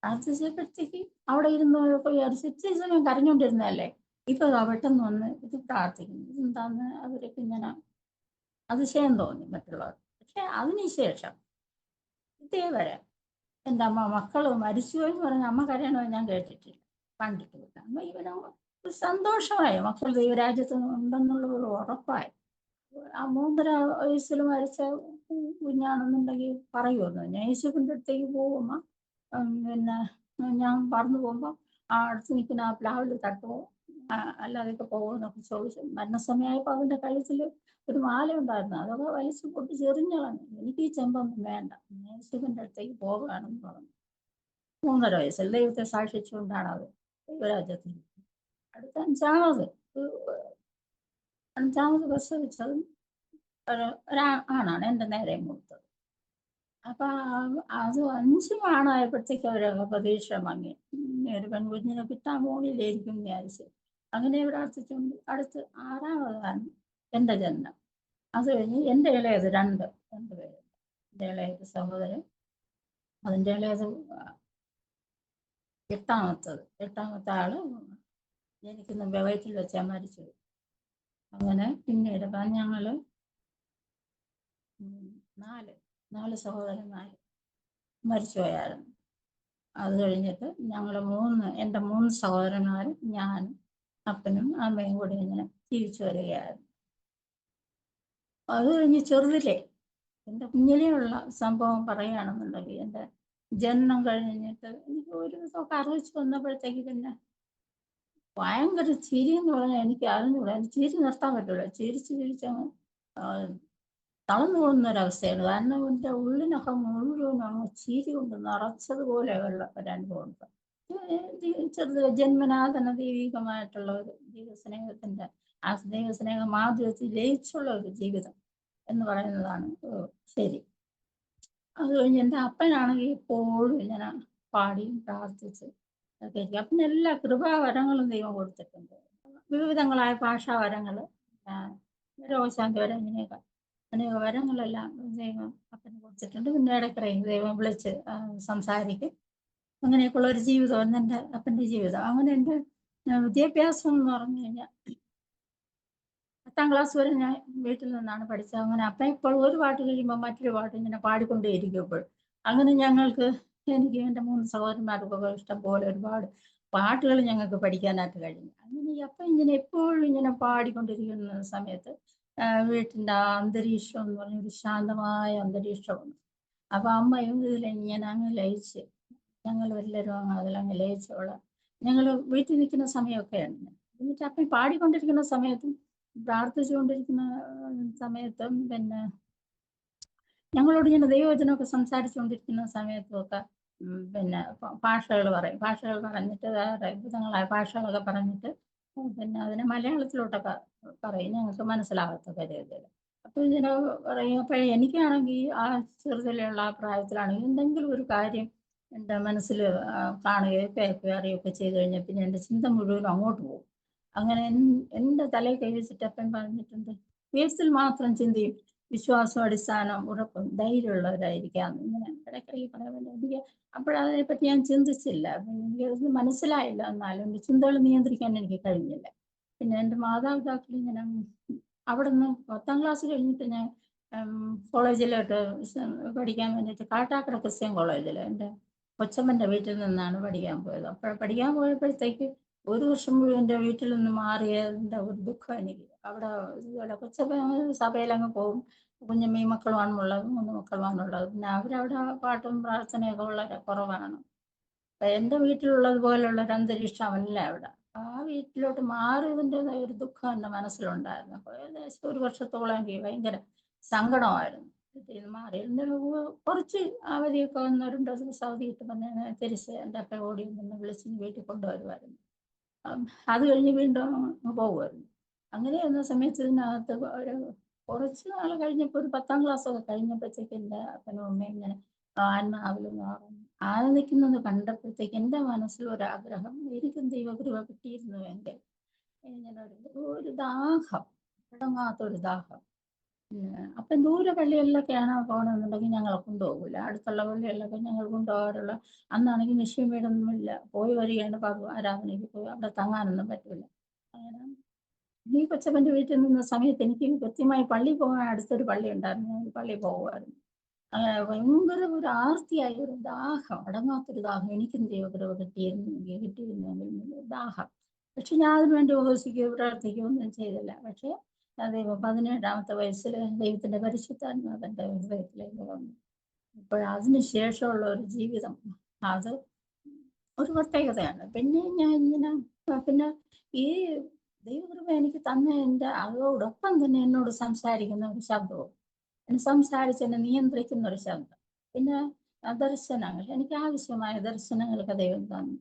പ്രാർത്ഥിച്ചപ്പോഴത്തേക്ക് അവിടെ ഇരുന്നവരൊക്കെ വിചാരിച്ചു ഇത്തിരി സമയം കരഞ്ഞുകൊണ്ടിരുന്നതല്ലേ, ഇപ്പൊ പെട്ടെന്ന് വന്ന് ഇത് പ്രാർത്ഥിക്കുന്നു, ഇതെന്താന്ന് അവരൊക്കെ ഇങ്ങനെ അതിശയം തോന്നി മറ്റുള്ളവർ. പക്ഷെ അതിനുശേഷം ഇതേവരെ എൻ്റെ അമ്മ മക്കള് മരിച്ചു എന്ന് പറഞ്ഞ അമ്മ കരയണമെന്ന് ഞാൻ കേട്ടിട്ടില്ല, കണ്ടിട്ടില്ല. അമ്മ ഇവനോ ഒരു സന്തോഷമായി, മക്കൾ ദൈവരാജ്യത്ത് ഉണ്ടെന്നുള്ള ഒരു ഉറപ്പായി. ആ 3.5 വയസ്സിൽ മരിച്ച കുഞ്ഞാണെന്നുണ്ടെങ്കിൽ പറയുമെന്ന്, ഞാൻ യേശുവിൻ്റെ അടുത്തേക്ക് പോകുമ്പോൾ പിന്നെ ഞാൻ പറന്നു പോകുമ്പോൾ ആ അടുത്ത് നിൽക്കുന്ന ആ പ്ലാവിൽ തട്ടുമോ, അല്ലാതെയൊക്കെ പോകുമെന്നൊക്കെ ചോദിച്ചു. മരണസമയമായപ്പോൾ അവൻ്റെ കഴുത്തിൽ ഒരു മാല ഉണ്ടായിരുന്നു, അതൊക്കെ വലിച്ചു പൊട്ടി ചെറിഞ്ഞളഞ്ഞു. എനിക്ക് ഈ ചെമ്പൊന്നും വേണ്ട, ഞാൻ ശിവന്റെ അടുത്തേക്ക് പോവുകയാണെന്ന് പറഞ്ഞു. 3.5 വയസ്സിൽ ദൈവത്തെ സാക്ഷിച്ചുകൊണ്ടാണ് അത് ദൈവരാജ്യത്തിൽ. അടുത്ത അഞ്ചാമത് പ്രസവിച്ചത് ഒരാണാണ് എൻ്റെ നേരെ മൂത്തത്. അപ്പൊ അത് 5 ആണായപ്പോഴത്തേക്ക് അവരൊക്കെ പ്രതീക്ഷ മങ്ങി. ഒരു പെൺകുഞ്ഞിനെ കിട്ടാൻ പോണില്ലായിരിക്കും വിചാരിച്ച് അങ്ങനെ പ്രാർത്ഥിച്ചുകൊണ്ട് അടുത്ത് 6ാമതാണ് എൻ്റെ ജനനം. അത് കഴിഞ്ഞ് എൻ്റെ ഇളയത് രണ്ട് പേര്. എൻ്റെ ഇളയത് സഹോദരൻ, അതിൻ്റെ ഇളയത് 8ാമത്തെ ആള് ജനിക്കുന്ന വയറ്റിൽ വെച്ചാൽ മരിച്ചത്. അങ്ങനെ പിന്നീട് ഞങ്ങള് 4 സഹോദരന്മാർ മരിച്ചുപോയായിരുന്നു. അത് കഴിഞ്ഞിട്ട് ഞങ്ങൾ എൻ്റെ 3 സഹോദരന്മാരും ഞാനും അപ്പനും അമ്മയും കൂടി ഇങ്ങനെ ജീവിച്ചു വരികയായിരുന്നു. അത് കഴിഞ്ഞ് ചെറുതിലെ എൻ്റെ കുഞ്ഞിലെയുള്ള സംഭവം പറയുകയാണെന്നുണ്ടെങ്കിൽ, എൻ്റെ ജനനം കഴിഞ്ഞിട്ട് എനിക്ക് ഒരു ദിവസമൊക്കെ അറിയിച്ചു വന്നപ്പോഴത്തേക്ക് പിന്നെ ഭയങ്കര ചിരി എന്ന് പറഞ്ഞാൽ എനിക്ക് അറിഞ്ഞൂടാ, എനിക്ക് ചിരി നിർത്താൻ പറ്റില്ല. ചിരിച്ചങ്ങ് തളർന്നു പോകുന്നൊരവസ്ഥയാണ്. കാരണം എൻ്റെ ഉള്ളിനൊക്കെ മുഴുവൻ അങ്ങ് ചിരി കൊണ്ട് നിറച്ചതുപോലെയുള്ള ഒരനുഭവം ഉണ്ട്. ചെറുത് ജന്മനാ തന്നെ ദൈവികമായിട്ടുള്ള ഒരു ദൈവസ്നേഹത്തിൻ്റെ ആ ദൈവസ്നേഹ മാധുര്യത്തിൽ ലയിച്ചുള്ള ഒരു ജീവിതം എന്ന് പറയുന്നതാണ് ശരി. അത് കഴിഞ്ഞ് എൻ്റെ അപ്പനാണെങ്കിൽ എപ്പോഴും ഇങ്ങനെ പാടിയും പ്രാർത്ഥിച്ച് ഒക്കെ. അപ്പന് എല്ലാ കൃപാവരങ്ങളും ദൈവം കൊടുത്തിട്ടുണ്ട്. വിവിധങ്ങളായ ഭാഷാവരങ്ങൾ, രോഗശാന്തി വരം, ഇങ്ങനെയൊക്കെ അനേക വരങ്ങളെല്ലാം ദൈവം അപ്പന് കൊടുത്തിട്ടുണ്ട്. പിന്നെ ഇടയ്ക്കിടയിൽ ദൈവം വിളിച്ച് സംസാരിക്കും. അങ്ങനെയൊക്കെയുള്ള ഒരു ജീവിതമാണ് എൻ്റെ അപ്പൻ്റെ ജീവിതം. അങ്ങനെ എൻ്റെ വിദ്യാഭ്യാസം എന്ന് പറഞ്ഞു കഴിഞ്ഞാൽ 10ാം ക്ലാസ് വരെ ഞാൻ വീട്ടിൽ നിന്നാണ് പഠിച്ചത്. അങ്ങനെ അപ്പം ഇപ്പോൾ ഒരു പാട്ട് കഴിയുമ്പോൾ മറ്റൊരു പാട്ട് ഇങ്ങനെ പാടിക്കൊണ്ടേയിരിക്കും. ഇപ്പോൾ അങ്ങനെ എനിക്ക് എൻ്റെ 3 സഹോദരന്മാർക്കൊക്കെ ഇഷ്ടം പോലെ ഒരുപാട് പാട്ടുകൾ ഞങ്ങൾക്ക് പഠിക്കാനായിട്ട് കഴിഞ്ഞു. അങ്ങനെ അപ്പം ഇങ്ങനെ എപ്പോഴും ഇങ്ങനെ പാടിക്കൊണ്ടിരിക്കുന്ന സമയത്ത് വീട്ടിൻ്റെ ആ അന്തരീക്ഷം എന്ന് പറഞ്ഞൊരു ശാന്തമായ അന്തരീക്ഷമാണ്. അപ്പൊ അമ്മയും ഇതിലിങ്ങനെ അങ്ങ് ലയിച്ച്, ഞങ്ങൾ എല്ലാവരും അതിലങ്ങ് ലയിച്ചോളാം. ഞങ്ങൾ വീട്ടിൽ നിൽക്കുന്ന സമയമൊക്കെയാണ്. എന്നിട്ട് അപ്പം പാടിക്കൊണ്ടിരിക്കുന്ന സമയത്തും പ്രാർത്ഥിച്ചുകൊണ്ടിരിക്കുന്ന സമയത്തും പിന്നെ ഞങ്ങളോട് ഇങ്ങനെ ദൈവവചനമൊക്കെ സംസാരിച്ചുകൊണ്ടിരിക്കുന്ന സമയത്തുമൊക്കെ പിന്നെ ഭാഷകൾ പറഞ്ഞിട്ട് വിവിധങ്ങളായ ഭാഷകളൊക്കെ പറഞ്ഞിട്ട് പിന്നെ അതിനെ മലയാളത്തിലോട്ടൊക്കെ പറയും, ഞങ്ങൾക്ക് മനസ്സിലാകത്തക്ക രീതിയിൽ. അപ്പോൾ ഇങ്ങനെ പറയും. അപ്പോൾ എനിക്കാണെങ്കിൽ ആ ചെറുതിലുള്ള ആ പ്രായത്തിലാണെങ്കിൽ എന്തെങ്കിലും ഒരു കാര്യം എൻ്റെ മനസ്സിൽ കാണുകയോ കേൾക്കുകയോ അറിയുകയൊക്കെ ചെയ്ത് കഴിഞ്ഞാൽ പിന്നെ എൻ്റെ ചിന്ത മുഴുവനും അങ്ങോട്ട് പോകും. അങ്ങനെ എൻ്റെ തലയിൽ കൈ വെച്ചിട്ട് അപ്പം പറഞ്ഞിട്ടുണ്ട്, കേസിൽ മാത്രം ചിന്തയും വിശ്വാസം, അടിസ്ഥാനം, ഉറപ്പും ധൈര്യമുള്ളവരായിരിക്കാം. ഇങ്ങനെ ഇടയ്ക്കിടയ്ക്ക് പറയാൻ വേണ്ടി എനിക്ക് അപ്പോഴതിനെപ്പറ്റി ഞാൻ ചിന്തിച്ചില്ല. എനിക്ക് മനസ്സിലായില്ല. എന്നാലും എൻ്റെ ചിന്തകൾ നിയന്ത്രിക്കാൻ എനിക്ക് കഴിഞ്ഞില്ല. പിന്നെ എൻ്റെ മാതാപിതാക്കൾ ഇങ്ങനെ അവിടെ നിന്ന് 10ാം ക്ലാസ് കഴിഞ്ഞിട്ട് ഞാൻ കോളേജിലോട്ട് പഠിക്കാൻ വേണ്ടിയിട്ട് കാട്ടാക്കട ക്രിസ്ത്യൻ കോളേജിൽ എൻ്റെ കൊച്ചമ്മൻ്റെ വീട്ടിൽ നിന്നാണ് പഠിക്കാൻ പോയത്. അപ്പോൾ പഠിക്കാൻ പോയപ്പോഴത്തേക്ക് 1 വർഷം മുഴുവൻ എൻ്റെ വീട്ടിൽ നിന്ന് മാറിയതിൻ്റെ ഒരു ദുഃഖം എനിക്ക്. അവിടെ കൊച്ചമ്മ സഭയിലങ്ങ് പോകും. കുഞ്ഞമ്മയും മക്കളുമാണുള്ളത്, 3 മക്കളുമാണുള്ളത്. പിന്നെ അവരവിടെ പാട്ടും പ്രാർത്ഥനയൊക്കെ വളരെ കുറവാണ്. എൻ്റെ വീട്ടിലുള്ളത് പോലുള്ള ഒരു അന്തരീക്ഷമല്ല അവിടെ. ആ വീട്ടിലോട്ട് മാറിയതിൻ്റെതായ ഒരു ദുഃഖം എൻ്റെ മനസ്സിലുണ്ടായിരുന്നു. അപ്പോൾ ഏകദേശം 1 വർഷത്തോളം എനിക്ക് ഭയങ്കര സങ്കടമായിരുന്നു. ഇത് മാറി കുറച്ച് അവധിയൊക്കെ വന്ന് 2 ദിവസം അവധി കിട്ടുമ്പോൾ തിരിച്ച് എൻ്റെ അപ്പ ഓടി നിന്ന് വിളിച്ച് വീട്ടിൽ കൊണ്ടുവരുമായിരുന്നു. അത് കഴിഞ്ഞ് വീണ്ടും പോകുമായിരുന്നു. അങ്ങനെ എന്ന സമയത്ത് ഇതിനകത്ത് ഒരു കുറച്ച് നാൾ കഴിഞ്ഞപ്പോൾ ഒരു 10ാം ക്ലാസ്സൊക്കെ കഴിഞ്ഞപ്പോഴത്തേക്ക് എൻ്റെ അപ്പനും അമ്മയും ഇങ്ങനെ ആത്മാവിലും ആനന്ദിക്കുന്നത് കണ്ടപ്പോഴത്തേക്ക് എൻ്റെ മനസ്സിൽ ഒരാഗ്രഹം, എനിക്കും ദൈവകൃപ കിട്ടിയിരുന്നുവെങ്കിൽ ഇങ്ങനെ ഒരു ദാഹം, അടങ്ങാത്തൊരു ദാഹം. അപ്പം ദൂരെ പള്ളികളിലൊക്കെയാണ് പോകണമെന്നുണ്ടെങ്കിൽ ഞങ്ങളെ കൊണ്ടുപോകില്ല. അടുത്തുള്ള പള്ളികളിലൊക്കെ ഞങ്ങൾ കൊണ്ടുപോകാറുള്ള. അന്നാണെങ്കിൽ നിശ്ചയം വീടൊന്നുമില്ല, പോയി വരികയാണ് ആരാധനയ്ക്ക് പോയി, അവിടെ തങ്ങാനൊന്നും പറ്റില്ല. അങ്ങനെ ഈ കൊച്ചപ്പൻ്റെ വീട്ടിൽ നിന്ന സമയത്ത് എനിക്ക് കൃത്യമായി പള്ളിയിൽ പോകാൻ അടുത്തൊരു പള്ളി ഉണ്ടായിരുന്നു. ഞാൻ പള്ളിയിൽ പോകുമായിരുന്നു. ഭയങ്കര ഒരു ആർത്തിയായ ഒരു ദാഹം, അടങ്ങാത്തൊരു ദാഹം. എനിക്കും ദൈവകൃപ കിട്ടിയിരുന്നെങ്കിൽ ദാഹം. പക്ഷെ ഞാൻ അതിനു വേണ്ടി ഉപവസിക്കുകയോ പ്രാർത്ഥിക്കുകയോ ഒന്നും ചെയ്തില്ല. പക്ഷെ ദൈവം 17ാമത്തെ വയസ്സിൽ ദൈവത്തിൻ്റെ പരിശുദ്ധാത്മാവ് എൻ്റെ ഹൃദയത്തിലേക്ക് വന്നു. അപ്പോൾ അതിന് ശേഷമുള്ള ഒരു ജീവിതം, അത് ഒരു പ്രത്യേകതയാണ്. പിന്നെ ഞാൻ ഇങ്ങനെ പിന്നെ ഈ ദൈവകൃപ എനിക്ക് തന്നതിൻ്റെ അതോടൊപ്പം തന്നെ എന്നോട് സംസാരിക്കുന്ന ഒരു ശബ്ദവും, സംസാരിച്ച് എന്നെ നിയന്ത്രിക്കുന്ന ഒരു ശബ്ദം. പിന്നെ ദർശനങ്ങൾ, എനിക്ക് ആവശ്യമായ ദർശനങ്ങളൊക്കെ ദൈവം തന്നു.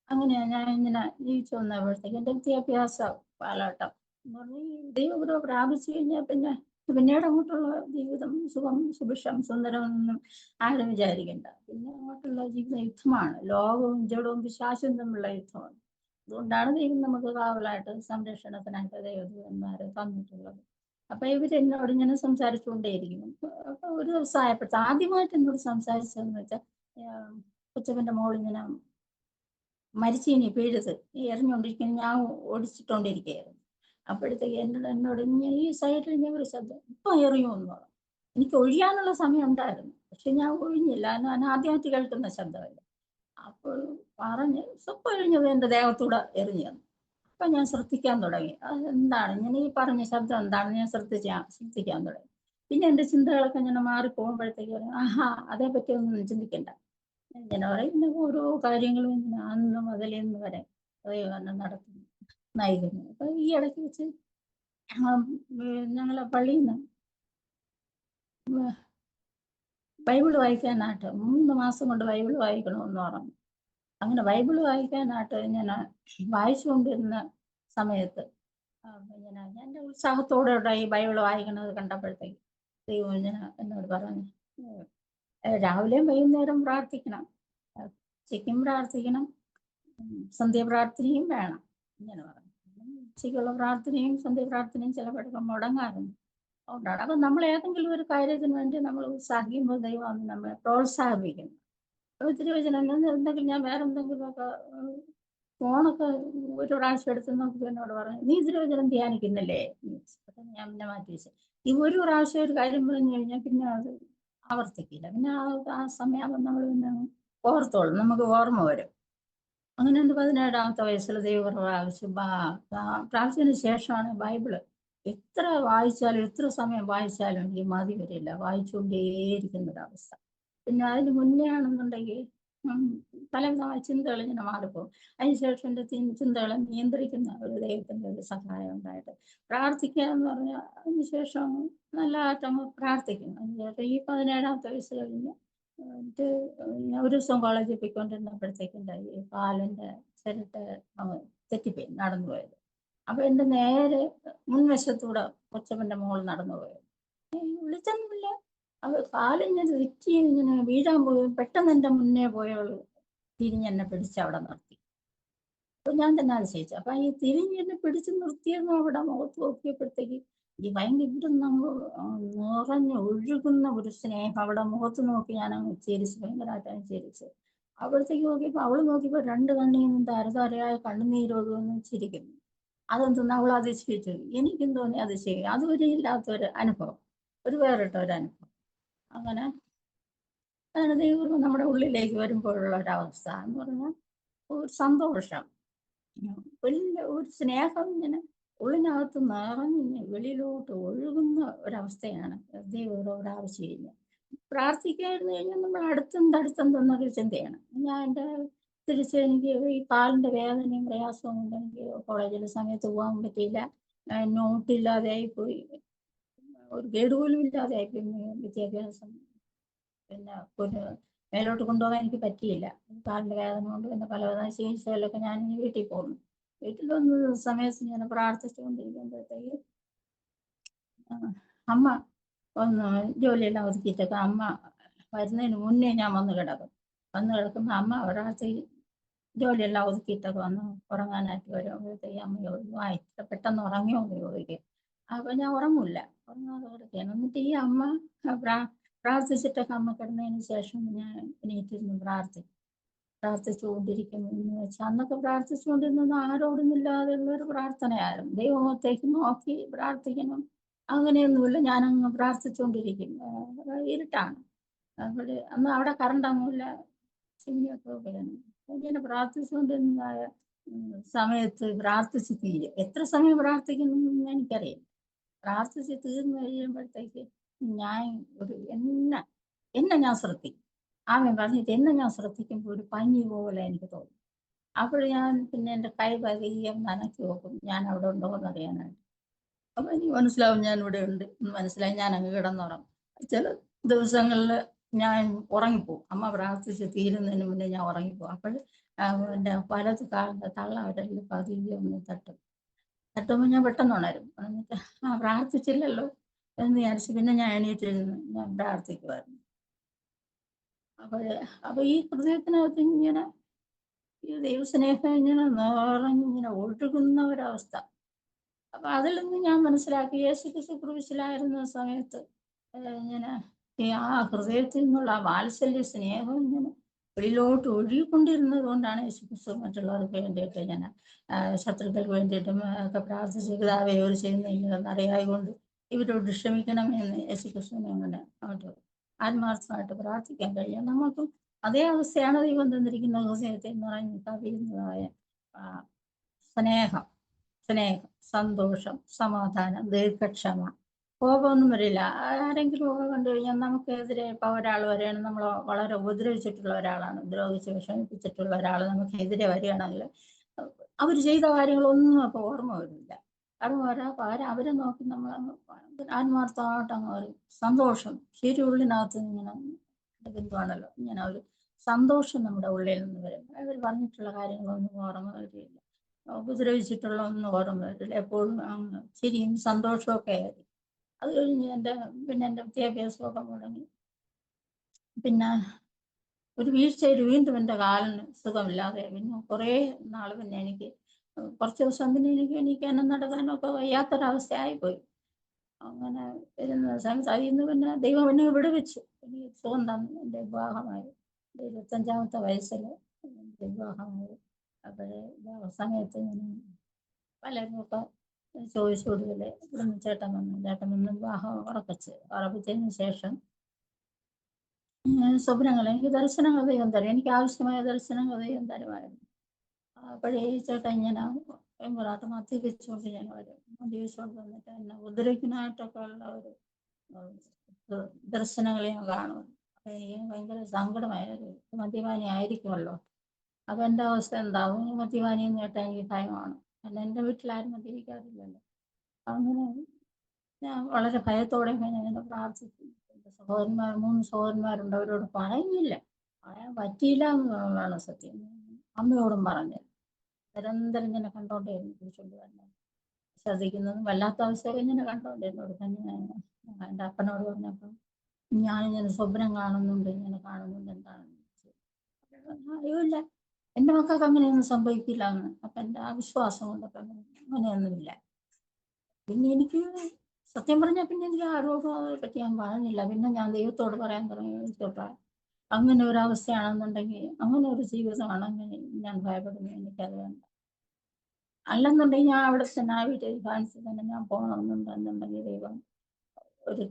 അങ്ങനെയാ ഞാൻ ഇങ്ങനെ ജീവിച്ചു വന്നപ്പോഴത്തേക്ക് എൻ്റെ വിദ്യാഭ്യാസ കാലഘട്ടം എന്ന് പറഞ്ഞാൽ ഈ ദൈവകൃപ പ്രാപിച്ചു കഴിഞ്ഞാൽ പിന്നെ പിന്നീട് അങ്ങോട്ടുള്ള ജീവിതം സുഖം സുഭിക്ഷം സുന്ദരമെന്നൊന്നും ആരും വിചാരിക്കണ്ട. പിന്നെ അങ്ങോട്ടുള്ള ജീവിതം യുദ്ധമാണ്. ലോകവും ജഡവും പിശാചും തമ്മിലുള്ള യുദ്ധമാണ്. അതുകൊണ്ടാണ് ദൈവം നമുക്ക് കാവലായിട്ട് സംരക്ഷണത്തിനായിട്ട് ദൈവദൂതന്മാരെ തന്നിട്ടുള്ളത്. അപ്പൊ ഇവരെന്നോട് ഇങ്ങനെ സംസാരിച്ചുകൊണ്ടേയിരിക്കുന്നു. അപ്പൊ ഒരു ദിവസം ആയപ്പോഴത്തെ ആദ്യമായിട്ട് എന്നോട് സംസാരിച്ചതെന്ന് വെച്ചാൽ കൊച്ചപ്പൻ്റെ മോളിങ്ങനെ മരിച്ചീനി പിഴുത് എറിഞ്ഞുകൊണ്ടിരിക്കുന്ന ഞാൻ ഓടിച്ചിട്ടോണ്ടിരിക്കുകയായിരുന്നു. അപ്പോഴത്തേക്ക് എന്നോട് ഇങ്ങനെ ഈ സൈഡിൽ ഞാൻ ഒരു ശബ്ദം ഇപ്പം എറിയുമെന്ന് പറഞ്ഞു. എനിക്ക് ഒഴിയാനുള്ള സമയം ഉണ്ടായിരുന്നു, പക്ഷെ ഞാൻ ഒഴിഞ്ഞില്ല. ഞാൻ ആദ്യമായിട്ട് കേൾക്കുന്ന ശബ്ദമല്ല. അപ്പോൾ പറഞ്ഞ് സ്വപ്പം എറിഞ്ഞത് എൻ്റെ ദേഹത്തൂടെ എറിഞ്ഞു തന്നു. അപ്പം ഞാൻ ശ്രദ്ധിക്കാൻ തുടങ്ങി, അത് എന്താണ് ഞാൻ ഈ പറഞ്ഞ ശബ്ദം എന്താണെന്ന് ഞാൻ ശ്രദ്ധിക്കാൻ തുടങ്ങി. പിന്നെ എൻ്റെ ചിന്തകളൊക്കെ ഇങ്ങനെ മാറിപ്പോകുമ്പോഴത്തേക്ക് ആഹാ അതേപ്പറ്റി ഒന്നും ചിന്തിക്കണ്ട, ഇങ്ങനെ പറയും. പിന്നെ ഓരോ കാര്യങ്ങളും ഇങ്ങനെ അന്ന് മുതൽ ഇന്ന് വരെ ദൈവം നടത്തുന്നു നയിക്കുന്നു. അപ്പൊ ഈ ഇടയ്ക്ക് വെച്ച് ഞങ്ങളെ പള്ളിയിൽ നിന്ന് ബൈബിൾ വായിക്കാനായിട്ട് 3 മാസം കൊണ്ട് ബൈബിൾ വായിക്കണമെന്ന് പറഞ്ഞു. അങ്ങനെ ബൈബിൾ വായിക്കാനായിട്ട് ഞാൻ വായിച്ചുകൊണ്ടിരുന്ന സമയത്ത് ഇങ്ങനെ എൻ്റെ ഉത്സാഹത്തോടെ ഈ ബൈബിൾ വായിക്കുന്നത് കണ്ടപ്പോഴത്തേക്ക് ദൈവം ഇങ്ങനെ എന്നോട് പറഞ്ഞു, രാവിലെയും വൈകുന്നേരം പ്രാർത്ഥിക്കണം, ഉച്ചയ്ക്കും പ്രാർത്ഥിക്കണം, സന്ധ്യാപ്രാർത്ഥനയും വേണം. ഇങ്ങനെ പറഞ്ഞു. ഉച്ചയ്ക്കുള്ള പ്രാർത്ഥനയും സന്ധ്യാപ്രാർത്ഥനയും ചിലപ്പോഴൊക്കെ മുടങ്ങാറുണ്ട്. അതുകൊണ്ടാണ്. അപ്പം നമ്മൾ ഏതെങ്കിലും ഒരു കാര്യത്തിന് വേണ്ടി നമ്മൾ ഉത്സാഹിക്കുമ്പോൾ ദൈവം നമ്മളെ പ്രോത്സാഹിപ്പിക്കുന്നു. തിരുവചനങ്ങൾ എന്തെങ്കിലും ഞാൻ വേറെ എന്തെങ്കിലുമൊക്കെ ഫോണൊക്കെ ഒരു പ്രാവശ്യം എടുത്ത് നോക്കി എന്നോട് പറഞ്ഞു, നീ തിരുവചനം ധ്യാനിക്കുന്നില്ലേ? ഞാൻ പിന്നെ മാറ്റി വെച്ചു. ഈ ഒരു പ്രാവശ്യം ഒരു കാര്യം പറഞ്ഞു കഴിഞ്ഞാൽ പിന്നെ അത് ആവർത്തിക്കില്ല. പിന്നെ ആ സമയമാകുമ്പോൾ നമ്മൾ പിന്നെ ഓർത്തോളും, നമുക്ക് ഓർമ്മ വരും. അങ്ങനെ എൻ്റെ 17ാമത്തെ വയസ്സിൽ ദൈവകൃപ പ്രാർത്ഥനയ്ക്ക് ശേഷമാണ് ബൈബിള് എത്ര വായിച്ചാലും എത്ര സമയം വായിച്ചാലും എനിക്ക് മതി വരില്ല, വായിച്ചുകൊണ്ടേയിരിക്കുന്നൊരവസ്ഥ. പിന്നെ അതിന് മുന്നേ ആണെന്നുണ്ടെങ്കിൽ പലവിധമായ ചിന്തകൾ ഇങ്ങനെ മാറിപ്പോകും. അതിനുശേഷം എൻ്റെ ചിന്തകളെ നിയന്ത്രിക്കുന്ന ഒരു ദൈവത്തിൻ്റെ ഒരു സഹായം ഉണ്ടായിട്ട് പ്രാർത്ഥിക്കുക എന്ന് പറഞ്ഞാൽ അതിനുശേഷം നല്ലതായിട്ട് പ്രാർത്ഥിക്കും. അതിനുശേഷം ഈ 17ാമത്തെ വയസ്സ് കഴിഞ്ഞ് എന്നിട്ട് ഞാൻ ഒരു ദിവസം കോളേജിൽ പോയിക്കൊണ്ടിരുന്നപ്പോഴത്തേക്കുണ്ടായി കാലിൻ്റെ ചിരട്ട തെറ്റിപ്പോയി നടന്നു പോയത്. അപ്പൊ എൻ്റെ നേരെ മുൻവശത്തൂടെ കൊച്ചപ്പൻ്റെ മോൾ നടന്നു പോയത്. വിളിച്ചൊന്നുമില്ല, അത് കാലിങ്ങനെ തെറ്റി ഇങ്ങനെ വീഴാൻ പോയി. പെട്ടെന്ന് എൻ്റെ മുന്നേ പോയവള് തിരിഞ്ഞെന്നെ പിടിച്ച് അവിടെ നിർത്തി. അപ്പൊ ഞാൻ തന്നെ അതിശയിച്ചു. അപ്പൊ ഈ തിരിഞ്ഞെന്നെ പിടിച്ച് നിർത്തിയെന്ന് അവിടെ മുഖത്ത് നോക്കിയപ്പോഴത്തേക്ക് ഈ ഭയങ്കര ഇവിടുന്ന് നിറഞ്ഞ് ഒഴുകുന്ന ഒരു സ്നേഹം അവിടെ മുഖത്ത് നോക്കി ഞാൻ അങ്ങ് ചിരിച്ചു, ഭയങ്കരമായിട്ടാണ് ചിരിച്ചു. അവിടത്തേക്ക് നോക്കിയപ്പോൾ അവള് നോക്കിയപ്പോൾ 2 കണ്ണിൽ നിന്ന് തരതരയായ കണ്ണുനീരൊഴുകുന്നു, ചിരിക്കുന്നു. അതെന്തെന്ന് അവൾ അതിശയിച്ചു. എനിക്കും തോന്നി അതിശയം. അതുവരെ ഇല്ലാത്തൊരു അനുഭവം, ഒരു വേറിട്ട ഒരു അനുഭവം. അങ്ങനെ അതാണ് ദൈവം നമ്മുടെ ഉള്ളിലേക്ക് വരുമ്പോഴുള്ള ഒരവസ്ഥ എന്ന് പറഞ്ഞാൽ ഒരു സന്തോഷം, വലിയ ഒരു സ്നേഹം ഇങ്ങനെ ഉള്ളിനകത്ത് നിറഞ്ഞ് വെളിയിലോട്ട് ഒഴുകുന്ന ഒരവസ്ഥയാണ് ദൈവത്തോട് ആവശ്യം കഴിഞ്ഞാൽ. പ്രാർത്ഥിക്കായിരുന്നു കഴിഞ്ഞാൽ നമ്മൾ അടുത്തെന്നൊരു ചിന്തയാണ്. ഞാൻ എൻ്റെ തിരിച്ച് എനിക്ക് ഈ കാലിൻ്റെ വേദനയും പ്രയാസവും കൊണ്ട് എനിക്ക് കോളേജിലെ സമയത്ത് പോകാൻ പറ്റിയില്ല. നോട്ടില്ലാതെയായി പോയി, ഒരു ഗൈഡ് പോലും ഇല്ലാതെയായി. പിന്നെ വിദ്യാഭ്യാസം പിന്നെ ഒരു മേലോട്ട് കൊണ്ടുപോകാൻ എനിക്ക് പറ്റിയില്ല. കാലിൻ്റെ വേദന കൊണ്ട് പിന്നെ പലവിധ ചികിത്സകളിലൊക്കെ ഞാൻ വീട്ടിൽ പോകുന്നു. വീട്ടിൽ വന്ന സമയത്ത് ഞാൻ പ്രാർത്ഥിച്ചുകൊണ്ടിരിക്കുമ്പോഴത്തേക്ക് അമ്മ ഒന്ന് ജോലിയെല്ലാം ഒതുക്കിയിട്ടൊക്കെ അമ്മ വരുന്നതിന് മുന്നേ ഞാൻ വന്ന് കിടക്കുമ്പോൾ അമ്മ ഒരാഴ്ച ജോലിയെല്ലാം ഒതുക്കിയിട്ടൊക്കെ വന്ന് ഉറങ്ങാനായിട്ട് വരുമ്പോഴത്തേക്ക് അമ്മ ചോദിക്കും, പെട്ടെന്ന് ഉറങ്ങിയോ എന്ന് ചോദിക്കും. അപ്പൊ ഞാൻ ഉറങ്ങില്ല, ഉറങ്ങാതെ കിടക്കുകയാണ്. എന്നിട്ട് ഈ അമ്മ പ്രാർത്ഥിച്ചിട്ടൊക്കെ അമ്മ കിടന്നതിന് ശേഷം ഞാൻ എണീറ്റിരുന്ന് പ്രാർത്ഥിച്ചുകൊണ്ടിരിക്കുന്നു എന്ന് വെച്ചാൽ അന്നൊക്കെ പ്രാർത്ഥിച്ചുകൊണ്ടിരുന്നത് ആരോടുമില്ലാതെയുള്ള ഒരു പ്രാർത്ഥനയായിരുന്നു. ദൈവത്തേക്ക് നോക്കി പ്രാർത്ഥിക്കണം അങ്ങനെയൊന്നുമില്ല. ഞാനങ്ങ് പ്രാർത്ഥിച്ചുകൊണ്ടിരിക്കും. ഇരുട്ടാണ്, അവിടെ അന്ന് അവിടെ കറണ്ടൊന്നുമില്ല, ചിമ്മിയൊക്കെ വരുന്നു. ഇങ്ങനെ പ്രാർത്ഥിച്ചുകൊണ്ടിരുന്നതായ സമയത്ത് പ്രാർത്ഥിച്ച് തീരും. എത്ര സമയം പ്രാർത്ഥിക്കുന്നു എനിക്കറിയില്ല. പ്രാർത്ഥിച്ച് തീർന്നു കഴിയുമ്പോഴത്തേക്ക് ഞാൻ എന്നെ ഞാൻ ശ്രദ്ധിക്കും. ആമേൻ പറഞ്ഞിട്ട് എന്നെ ഞാൻ ശ്രദ്ധിക്കുമ്പോൾ ഒരു പനി പോലെ എനിക്ക് തോന്നും. അപ്പോൾ ഞാൻ പിന്നെ എൻ്റെ കൈ പതിയെ നനച്ച് നോക്കും. ഞാൻ അവിടെ ഉണ്ടോ എന്നറിയാനായിട്ട്. അപ്പൊ എനിക്ക് മനസ്സിലാവും ഞാൻ ഇവിടെ ഉണ്ട് എന്ന് മനസ്സിലായി ഞാൻ അങ്ങ് കിടന്നുറങ്ങും. ചില ദിവസങ്ങളിൽ ഞാൻ ഉറങ്ങിപ്പോവും. അമ്മ പ്രാർത്ഥിച്ച് തീരുന്നതിന് മുന്നേ ഞാൻ ഉറങ്ങിപ്പോവും. അപ്പോൾ എൻ്റെ വലത് കാലിൻ്റെ തള്ളവിരലിൽ പതിയെ ഒന്ന് തട്ടും. തട്ടുമ്പോൾ ഞാൻ പെട്ടെന്ന് ഉണരും. എന്നിട്ട് പ്രാർത്ഥിച്ചില്ലല്ലോ എന്ന് വിചാരിച്ച് പിന്നെ ഞാൻ എണീറ്റിരുന്ന് ഞാൻ പ്രാർത്ഥിക്കുമായിരുന്നു. അപ്പോഴ് അപ്പൊ ഈ ഹൃദയത്തിനകത്ത് ഇങ്ങനെ ഈ ദൈവസ്നേഹം ഇങ്ങനെ നിറഞ്ഞിങ്ങനെ ഒഴുകുന്ന ഒരവസ്ഥ. അപ്പൊ അതിൽ നിന്ന് ഞാൻ മനസ്സിലാക്കി യേശുക്രിസ്തു ക്രൂശിലായിരുന്ന സമയത്ത് ഇങ്ങനെ ഈ ആ ഹൃദയത്തിൽ നിന്നുള്ള ആ വാത്സല്യ സ്നേഹം ഇങ്ങനെ വെളിയിലോട്ട് ഒഴുകിക്കൊണ്ടിരുന്നത് കൊണ്ടാണ് യേശുക്രിസ്തു മറ്റുള്ളവർക്ക് വേണ്ടിയിട്ട് ഞാൻ ശത്രുക്കൾക്ക് വേണ്ടിയിട്ടും ഒക്കെ പ്രാർത്ഥിച്ച് പിതാവേ ഇവർ ചെയ്യുന്നതെന്ന് അറിയായതുകൊണ്ട് ഇവരോട് ക്ഷമിക്കണമെന്ന് യേശുക്രിസ്തുവിനെ അങ്ങനെ അങ്ങോട്ട് ആത്മാർത്ഥമായിട്ട് പ്രാർത്ഥിക്കാൻ കഴിയും. നമുക്കും അതേ അവസ്ഥയാണ് ദൈവം തന്നിരിക്കുന്ന ഹൃദയത്തിൽ നിറഞ്ഞ് കവിയുന്നതായ ആ, സ്നേഹം സ്നേഹം, സന്തോഷം, സമാധാനം, ദീർഘക്ഷമ, കോപമൊന്നും വരില്ല. ആരെങ്കിലും ഒക്കെ കണ്ടു കഴിഞ്ഞാൽ നമുക്കെതിരെ ഇപ്പോൾ ഒരാൾ വരികയാണ്, നമ്മൾ വളരെ ഉപദ്രവിച്ചിട്ടുള്ള ഒരാളാണ്, ദ്രോഹിച്ച് വിഷമിപ്പിച്ചിട്ടുള്ള ഒരാൾ നമുക്കെതിരെ വരികയാണെങ്കിൽ അവർ ചെയ്ത കാര്യങ്ങളൊന്നും അപ്പോൾ ഓർമ്മ വരില്ല. ഓർമ്മ വരാൻ പകരം അവരെ നോക്കി നമ്മൾ ആത്മാർത്ഥമായിട്ട് അങ്ങ് ഒരു സന്തോഷം ശരി ഉള്ളിനകത്ത് ഇങ്ങനെ ബന്ധുവാണല്ലോ ഇങ്ങനെ ഒരു സന്തോഷം നമ്മുടെ ഉള്ളിൽ നിന്ന് വരും. അവർ പറഞ്ഞിട്ടുള്ള കാര്യങ്ങളൊന്നും ഓർമ്മ വരില്ല, ഉപദ്രവിച്ചിട്ടുള്ള ഒന്നും ഓർമ്മ വരില്ല. എപ്പോഴും ചിരിയും സന്തോഷമൊക്കെ ആയിരിക്കും. അത് കഴിഞ്ഞ് പിന്നെ എൻ്റെ വിദ്യാഭ്യാസമൊക്കെ മുടങ്ങി. പിന്നെ ഒരു വീഴ്ചയിൽ വീണ്ടും എൻ്റെ കാലിന് സുഖമില്ലാതെ പിന്നെ കുറേ നാൾ പിന്നെ എനിക്ക് കുറച്ച് ദിവസം പിന്നെ എനിക്ക് എണീക്കാനും നടക്കാനും ഒക്കെ വയ്യാത്തൊരവസ്ഥയായിപ്പോയി. അങ്ങനെ ഇരുന്ന സമയത്ത് അതിൽ നിന്ന് പിന്നെ ദൈവം എന്നെ ഇവിടെ വെച്ചു. എനിക്ക് സുഖം തന്നു. എൻ്റെ വിവാഹമായി. എൻ്റെ 25-ാമത്തെ വയസ്സിൽ എൻ്റെ വിവാഹമായി. അപ്പോഴേ സമയത്ത് ഞാൻ പലരുമൊക്കെ ചോദിച്ചു കൊടുക്കല് ഇവിടുന്ന് ചേട്ടൻ വന്ന് വിവാഹം ഉറപ്പിച്ചതിന് ശേഷം സ്വപ്നങ്ങൾ എനിക്ക് ദർശനങ്ങൾ ദൈവം തരും. എനിക്ക് ആവശ്യമായ ദർശനങ്ങൾ ദൈവം തരുമായിരുന്നു. അപ്പോഴേ ഈ ചേട്ടൻ ഇങ്ങനെ എമ്പറാട്ട് മദ്യപിച്ചുകൊണ്ട് ഞാൻ വരും. മദ്യപിച്ചുകൊണ്ട് വന്നിട്ട് എന്നെ ഉദ്രവിക്കാനായിട്ടൊക്കെ ഉള്ള ഒരു ദർശനങ്ങൾ ഞാൻ കാണും. അപ്പൊ എനിക്ക് ഭയങ്കര സങ്കടമായൊരു മദ്യപാനി ആയിരിക്കുമല്ലോ. അപ്പൊ എൻ്റെ അവസ്ഥ എന്താവും? മദ്യപാനി എന്ന് കേട്ടാൽ എനിക്ക് ഭയമാണ്. അല്ല എൻ്റെ വീട്ടിലാരും മദ്യപിക്കാറില്ലല്ലോ. അങ്ങനെ ഞാൻ വളരെ ഭയത്തോടെയൊക്കെ ഞാൻ എന്നെ പ്രാർത്ഥിച്ചു. എൻ്റെ സഹോദരന്മാർ 3 സഹോദരന്മാരുണ്ട്, അവരോട് പറയുന്നില്ല, പറയാൻ പറ്റിയില്ല എന്നുള്ളതാണ് സത്യം. അമ്മയോടും പറഞ്ഞു. നിരന്തരം ഇങ്ങനെ കണ്ടോണ്ടേയിരുന്നു കുടിച്ചോണ്ട് തന്നെ ശ്രദ്ധിക്കുന്നതും വല്ലാത്ത അവസ്ഥയൊക്കെ ഇങ്ങനെ കണ്ടോണ്ടിരുന്നു. തന്നെ എൻ്റെ അപ്പനോട് പറഞ്ഞപ്പം ഞാനിങ്ങനെ സ്വപ്നം കാണുന്നുണ്ട്, ഇങ്ങനെ കാണുന്നുണ്ട്, എന്താണെന്ന് ചോദിച്ചു. അറിയില്ല, എൻ്റെ മക്കൾക്ക് അങ്ങനെയൊന്നും സംഭവിക്കില്ല എന്ന്. അപ്പൊ എൻ്റെ ആ വിശ്വാസം കൊണ്ടൊക്കെ അങ്ങനെയൊന്നുമില്ല. പിന്നെ എനിക്ക് സത്യം പറഞ്ഞാൽ പിന്നെ എനിക്ക് ആരോടും അതിനെ പറ്റി ഞാൻ പറഞ്ഞില്ല. പിന്നെ ഞാൻ ദൈവത്തോട് പറയാൻ തുടങ്ങി, ചോട്ടാ അങ്ങനെ ഒരു അവസ്ഥയാണെന്നുണ്ടെങ്കിൽ, അങ്ങനെ ഒരു ജീവിതമാണെങ്കിൽ ഞാൻ ഭയപ്പെടുന്നു, എനിക്കത് വേണ്ട. അല്ലെന്നുണ്ടെങ്കിൽ ഞാൻ അവിടെ തന്നെ ആ വീട്ടിൽ ഫാൻസിൽ തന്നെ ഞാൻ പോകണമെന്നുണ്ടെന്നുണ്ടെങ്കിൽ ദൈവം ഒരു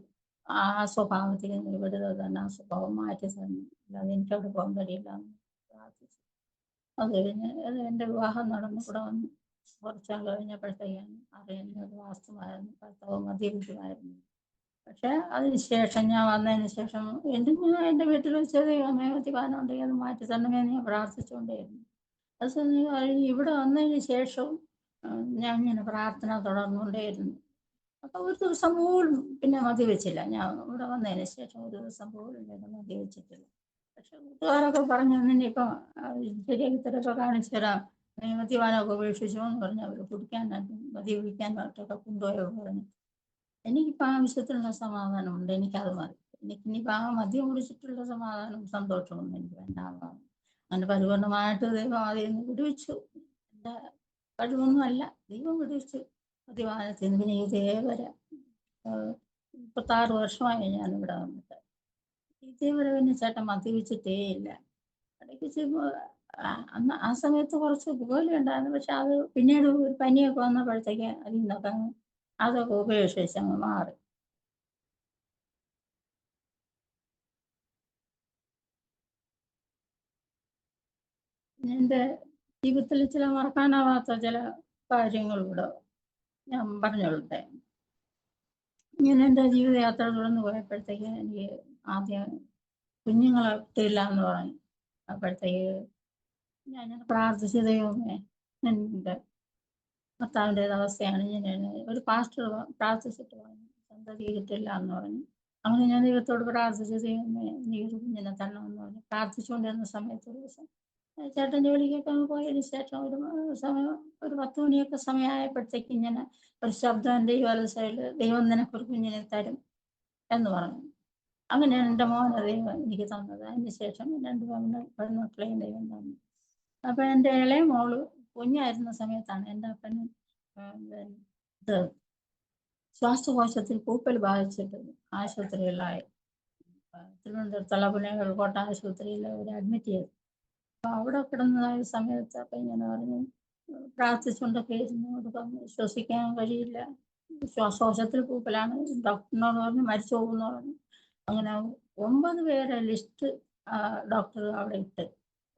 ആ സ്വഭാവത്തിൽ നിന്ന് വിടുതൽ തന്നെ, ആ സ്വഭാവം മാറ്റി തന്നെ, അല്ലാതെ എനിക്കവിടെ പോകാൻ കഴിയില്ല എന്ന് പ്രാർത്ഥിച്ചു. അത് കഴിഞ്ഞ് അത് എൻ്റെ വിവാഹം നടന്നു കൂടെ വന്നു. കുറച്ചാൾ കഴിഞ്ഞപ്പോഴത്തേക്കാണ് അറിയുന്നത് വാസ്തവമായിരുന്നു, ഭർത്താവ് മദ്യപിക്കുമായിരുന്നു. പക്ഷെ അതിന് ശേഷം ഞാൻ വന്നതിന് ശേഷം ഞാൻ എൻ്റെ വീട്ടിൽ വെച്ച് ദൈവമേ മദ്യപാനമുണ്ടെങ്കിൽ അത് മാറ്റി തരണമെന്ന് ഞാൻ പ്രാർത്ഥിച്ചുകൊണ്ടേയിരുന്നു. അത് കഴിഞ്ഞ് ഇവിടെ വന്നതിന് ശേഷവും ഞാൻ ഇങ്ങനെ പ്രാർത്ഥന തുടർന്നുകൊണ്ടേയിരുന്നു. അപ്പൊ ഒരു ദിവസം പോലും പിന്നെ മദ്യവെച്ചില്ല. ഞാൻ ഇവിടെ വന്നതിന് ശേഷം ഒരു ദിവസം പോലും ഞാൻ മദ്യവെച്ചിട്ടില്ല. പക്ഷെ കൂട്ടുകാരൊക്കെ പറഞ്ഞു നിന്നിപ്പം ശരിയാക്കി തരൊക്കെ കാണിച്ചു തരാം, നീ മദ്യപാനമൊക്കെ ഉപേക്ഷിച്ചോ എന്ന് പറഞ്ഞ് അവർ കുടിക്കാനായിട്ടും മദ്യപിക്കാനായിട്ടൊക്കെ കൊണ്ടുപോയവർ പറഞ്ഞു. എനിക്കിപ്പോൾ ആവശ്യത്തിനുള്ള സമാധാനമുണ്ട്, എനിക്കത് മതി. എനിക്കിനിപ്പോൾ ആ മദ്യം കുടിച്ചിട്ടുള്ള സമാധാനവും സന്തോഷമൊന്നും എനിക്ക് വേണ്ട. അങ്ങനെ പരിപൂർണമായിട്ട് ദൈവം അതിൽ നിന്ന് വിടുവിച്ചു. എൻ്റെ കഴിവൊന്നും അല്ല, ദൈവം വിടുവിച്ചു മദ്യപാനത്തിൽ നിന്ന്. പിന്നെ ഇതേവരെ 36 വർഷമായി ഞാനിവിടെ വന്നിട്ട് ഇതേവരെ പിന്നെ ചേട്ടൻ മദ്യപിച്ചിട്ടേ ഇല്ല. ഇടയ്ക്ക് അന്ന് ആ സമയത്ത് കുറച്ച് പുകവലി ഉണ്ടായിരുന്നു. പക്ഷെ അത് പിന്നീട് ഒരു പനിയൊക്കെ വന്നപ്പോഴത്തേക്ക് അതിൽ നിന്നൊക്കെ അതൊക്കെ ഉപേക്ഷിച്ച് അങ്ങ് മാറി. എൻ്റെ ജീവിതത്തിൽ ചില മറക്കാനാവാത്ത ചില കാര്യങ്ങളിലൂടെ ഞാൻ പറഞ്ഞോളട്ടെ. ഞാൻ എൻ്റെ ജീവിതയാത്ര തുടർന്ന് പോയപ്പോഴത്തേക്ക് എനിക്ക് ആദ്യം കുഞ്ഞുങ്ങളെ കിട്ടില്ല എന്ന് പറഞ്ഞു. അപ്പോഴത്തേക്ക് ഞാൻ പ്രാർത്ഥിച്ച ദൈവമേ, എൻ്റെ ഭർത്താവിൻ്റെ അവസ്ഥയാണ് ഇങ്ങനെയാണ്. ഒരു പാസ്റ്റർ പ്രാർത്ഥിച്ചിട്ട് പറഞ്ഞു സന്തതി കിട്ടില്ല എന്ന് പറഞ്ഞു. അങ്ങനെ ഞാൻ ദൈവത്തോട് പ്രാർത്ഥിച്ച ദൈവമേ എനിക്കൊരു കുഞ്ഞിനെ തരണമെന്ന് പറഞ്ഞു. പ്രാർത്ഥിച്ചുകൊണ്ടിരുന്ന സമയത്ത് ഒരു ദിവസം ചേട്ടൻ ജോലിക്കൊക്കെ പോയതിന് ശേഷം സമയം ഒരു 10 മണിയൊക്കെ സമയമായപ്പോഴത്തേക്ക് ഇങ്ങനെ ഒരു ശബ്ദം എൻ്റെ ഈ വലത് സൈഡിൽ ദൈവം നിനക്കൊരു കുഞ്ഞിനെ തരും എന്ന് പറഞ്ഞു. അങ്ങനെയാണ് എൻ്റെ മോനെ ദൈവം എനിക്ക് തന്നത്. അതിന് ശേഷം 2 പെൺമക്കളെയും ദൈവം തന്നു. അപ്പൊ എൻ്റെ ഇളയ മോള് കുഞ്ഞായിരുന്ന സമയത്താണ് എൻ്റെ അപ്പന് ഇത് ശ്വാസകോശത്തിൽ പൂപ്പൽ ബാധിച്ചിട്ട് ആശുപത്രികളിലായി. തിരുവനന്തപുരത്തുള്ള പുന്നേകൾക്കോട്ട ആശുപത്രിയിൽ അവർ അഡ്മിറ്റ് ചെയ്തു. അപ്പൊ അവിടെ കിടന്നതായ സമയത്ത് അപ്പൊ ഇങ്ങനെ പറഞ്ഞു പ്രാർത്ഥിച്ചുകൊണ്ടൊക്കെ ഇരുന്ന് ശ്വസിക്കാൻ കഴിയില്ല, ശ്വാസകോശത്തിൽ പൂപ്പലാണ്, ഡോക്ടറിനോട് പറഞ്ഞു മരിച്ചു പോകുമെന്ന് പറഞ്ഞു. അങ്ങനെ 9 പേരെ ലിസ്റ്റ് ഡോക്ടർ അവിടെ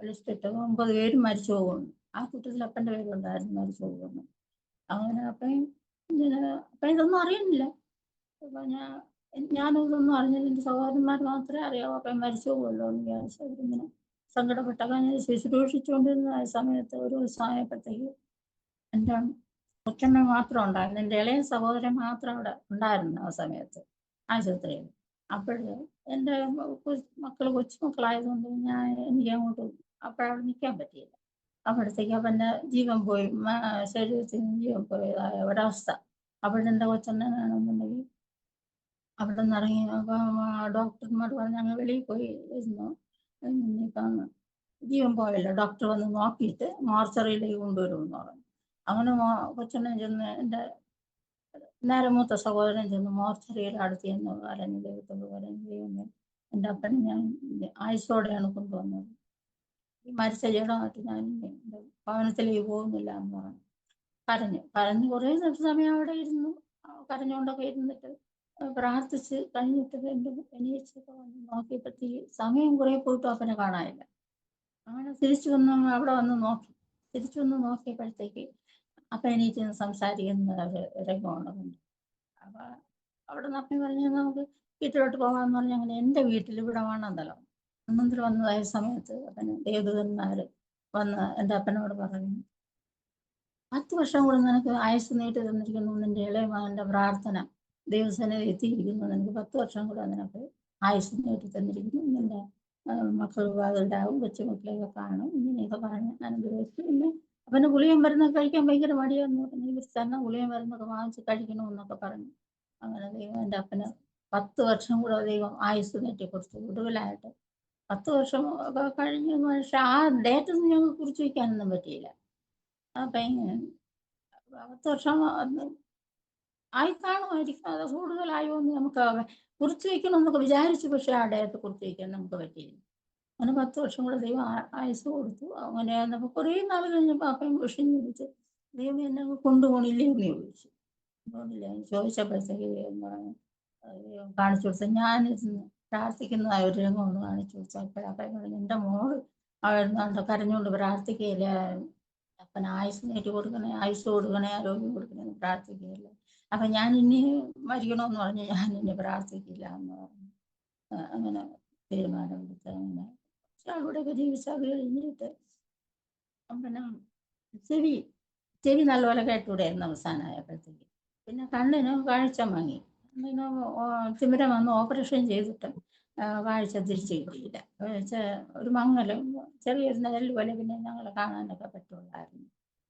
ലിസ്റ്റ് ഇട്ട് 9 പേരും മരിച്ചു പോകുന്നു. ആ കൂട്ടത്തിൽ അപ്പൻ്റെ പേരുണ്ടായിരുന്നു മരിച്ചു പോകുന്നു. അങ്ങനെ അപ്പം ഇതൊന്നും അറിയുന്നില്ല. അപ്പൊ ഞാനിതൊന്നും അറിഞ്ഞില്ല. എൻ്റെ സഹോദരന്മാർ മാത്രമേ അറിയാവൂ. അപ്പം മരിച്ചു പോകുമല്ലോ എന്ന് വിചാരിച്ചു അവരിങ്ങനെ സങ്കടപ്പെട്ടൊക്കെ ഞാൻ ശുശ്രൂഷിച്ചുകൊണ്ടിരുന്ന സമയത്ത് ഒരു ദിവസമായപ്പോഴത്തേക്ക് എൻ്റെ കൊച്ചമ്മ മാത്രം ഉണ്ടായിരുന്നു. എൻ്റെ ഇളയ സഹോദരൻ മാത്രം അവിടെ ഉണ്ടായിരുന്നു ആ സമയത്ത് ആശുപത്രിയിൽ. അപ്പോഴ് എൻ്റെ മക്കൾ കൊച്ചുമക്കളായതുകൊണ്ട് എനിക്ക് അങ്ങോട്ട് അപ്പോഴവിടെ നിൽക്കാൻ പറ്റിയില്ല. അപ്പോഴത്തേക്ക് അവൻ്റെ ജീവൻ പോയി, ശരീരത്തിൽ നിന്ന് ജീവൻ പോയതായ ഒരവസ്ഥ. അപ്പോഴെൻ്റെ കൊച്ചണ്ണനാണെന്നുണ്ടെങ്കിൽ അവിടെ നിന്ന് ഇറങ്ങി ഡോക്ടർമാർ പറഞ്ഞ് ഞങ്ങൾ വെളിയിൽ പോയി ഇരുന്നു. ഇപ്പം ജീവൻ പോയല്ലോ, ഡോക്ടർ വന്ന് നോക്കിയിട്ട് മോർച്ചറിയിലേക്ക് കൊണ്ടുവരുമെന്ന് പറഞ്ഞു. അങ്ങനെ കൊച്ചണ്ണൻ ചെന്ന് എൻ്റെ നേരെ മൂത്ത സഹോദരൻ ചെന്ന് മോർച്ചറിയിൽ അടുത്ത് ചെന്ന് കരഞ്ഞു ദൈവത്തോട് കരഞ്ഞു, ദൈവമേ എൻ്റെ അപ്പനെ ഞാൻ ആയുസ്സോടെയാണ് കൊണ്ടുവന്നത്, ഈ മരിച്ച ജഡമായിട്ട് ഞാൻ എൻ്റെ ഭവനത്തിലേക്ക് പോകുന്നില്ല എന്ന് പറഞ്ഞു. കരഞ്ഞു കുറേ സമയം അവിടെ ഇരുന്നു. കരഞ്ഞുകൊണ്ടൊക്കെ ഇരുന്നിട്ട് പ്രാർത്ഥിച്ച് കഴിഞ്ഞിട്ട് എൻ്റെ എണീച്ചൊക്കെ വന്ന് നോക്കിയപ്പോഴത്തേക്ക് സമയം കുറേ പോയിട്ടും അപ്പനെ കാണാനില്ല. അങ്ങനെ തിരിച്ചു വന്ന് അവിടെ വന്ന് നോക്കി. തിരിച്ചു വന്ന് നോക്കിയപ്പോഴത്തേക്ക് അപ്പ എണീറ്റ് സംസാരിക്കുന്ന ഒരു രംഗമാണ്. അപ്പൊ അവിടെ നിന്ന് അപ്പം പറഞ്ഞ് നമുക്ക് വീട്ടിലോട്ട് പോകാമെന്ന് പറഞ്ഞ് അങ്ങനെ എൻ്റെ വീട്ടിൽ ഇവിടെ വേണമെന്നല്ലോ അന്നന്തരം വന്നതായ സമയത്ത് അപ്പന് ദേവദൂതന്മാർ വന്ന് എൻ്റെ അപ്പനോട് പറഞ്ഞു, 10 വർഷം കൂടെ നിനക്ക് ആയുസ് നീട്ടി തന്നിരിക്കുന്നു, നിന്റെ ഇളയ മകൻ്റെ പ്രാർത്ഥന ദൈവസേനയിൽ എത്തിയിരിക്കുന്നു, നിനക്ക് 10 വർഷം കൂടെ നിനക്ക് ആയുസ് നീട്ടി തന്നിരിക്കുന്നു, നിന്റെ മക്കൾ വാതിലുണ്ടാവും, കൊച്ചുമക്കളെയൊക്കെ കാണും, ഇങ്ങനെയൊക്കെ പറഞ്ഞ് അനുഗ്രഹിച്ചു. പിന്നെ അവന് ഗുളികയും മരുന്നൊക്കെ കഴിക്കാൻ ഭയങ്കര മടിയാന്ന് പറഞ്ഞു. ഇവർ തന്നെ ഗുളികയും മരുന്നൊക്കെ വാങ്ങിച്ച് കഴിക്കണമെന്നൊക്കെ പറഞ്ഞു. അങ്ങനെ ദൈവം എൻ്റെ അപ്പന് 10 വർഷം കൂടെ ദൈവം ആയുസ് നീട്ടി കൊടുത്തു. ഒടുവിലായിട്ട് 10 വർഷം ഒക്കെ കഴിഞ്ഞ. പക്ഷെ ആ ഡേറ്റ് ഒന്നും ഞങ്ങൾക്ക് കുറിച്ച് വയ്ക്കാനൊന്നും പറ്റിയില്ല. അപ്പം 10 വർഷം ആയി കാണുമായിരിക്കും, അത് കൂടുതലായോ എന്ന് നമുക്ക് കുറിച്ച് വയ്ക്കണമെന്നൊക്കെ വിചാരിച്ചു. പക്ഷെ ആ ഡേറ്റ് കുറിച്ച് വയ്ക്കാൻ നമുക്ക് പറ്റിയില്ല. അങ്ങനെ 10 വർഷം കൂടെ ദൈവം ആയുസ് കൊടുത്തു. അങ്ങനെ നമുക്ക് കുറേ നാൾ കഴിഞ്ഞപ്പോൾ അപ്പം വിഷയം ചോദിച്ചു, ദൈവം എന്നെ കൊണ്ടുപോകണില്ലേ എന്ന് ചോദിച്ചു. കൊണ്ടില്ല ചോദിച്ചപ്പോഴത്തേക്ക് ദൈവം കാണിച്ചു കൊടുത്തു. ഞാനിരുന്ന് പ്രാർത്ഥിക്കുന്നതായ ഒരു രംഗം ഒന്ന് കാണിച്ചു കൊടുത്തു. അപ്പോഴപ്പം പറഞ്ഞു, എൻ്റെ മോള് അവിടെ കരഞ്ഞുകൊണ്ട് പ്രാർത്ഥിക്കുകയില്ല, അപ്പൻ ആയുസ് നീട്ടി കൊടുക്കണേ, ആയുസ് കൊടുക്കണേ, ആരോഗ്യം കൊടുക്കണേ എന്ന് പ്രാർത്ഥിക്കുകയില്ല. അപ്പം ഞാൻ ഇനി മരിക്കണമെന്ന് പറഞ്ഞ് ഞാൻ ഇനി പ്രാർത്ഥിക്കില്ല എന്ന് പറഞ്ഞു. അങ്ങനെ തീരുമാനമെടുത്ത് അങ്ങനെ അവിടെയൊക്കെ ജീവിച്ച് അത് കഴിഞ്ഞിട്ട് പിന്നെ ചെവി നല്ലപോലെ കേട്ടുകൂടെയായിരുന്നു അവസാനമായപ്പോഴത്തേക്ക്. പിന്നെ കണ്ണിന് കാഴ്ച മങ്ങി. കണ്ണിന് തിമിരം വന്ന് ഓപ്പറേഷൻ ചെയ്തിട്ട് കാഴ്ച തിരിച്ചു കിട്ടിയില്ല. ഒരു മങ്ങലും ചെറിയൊരു നിഴൽ പോലെ പിന്നെ ഞങ്ങളെ കാണാനൊക്കെ പറ്റുള്ളായിരുന്നു.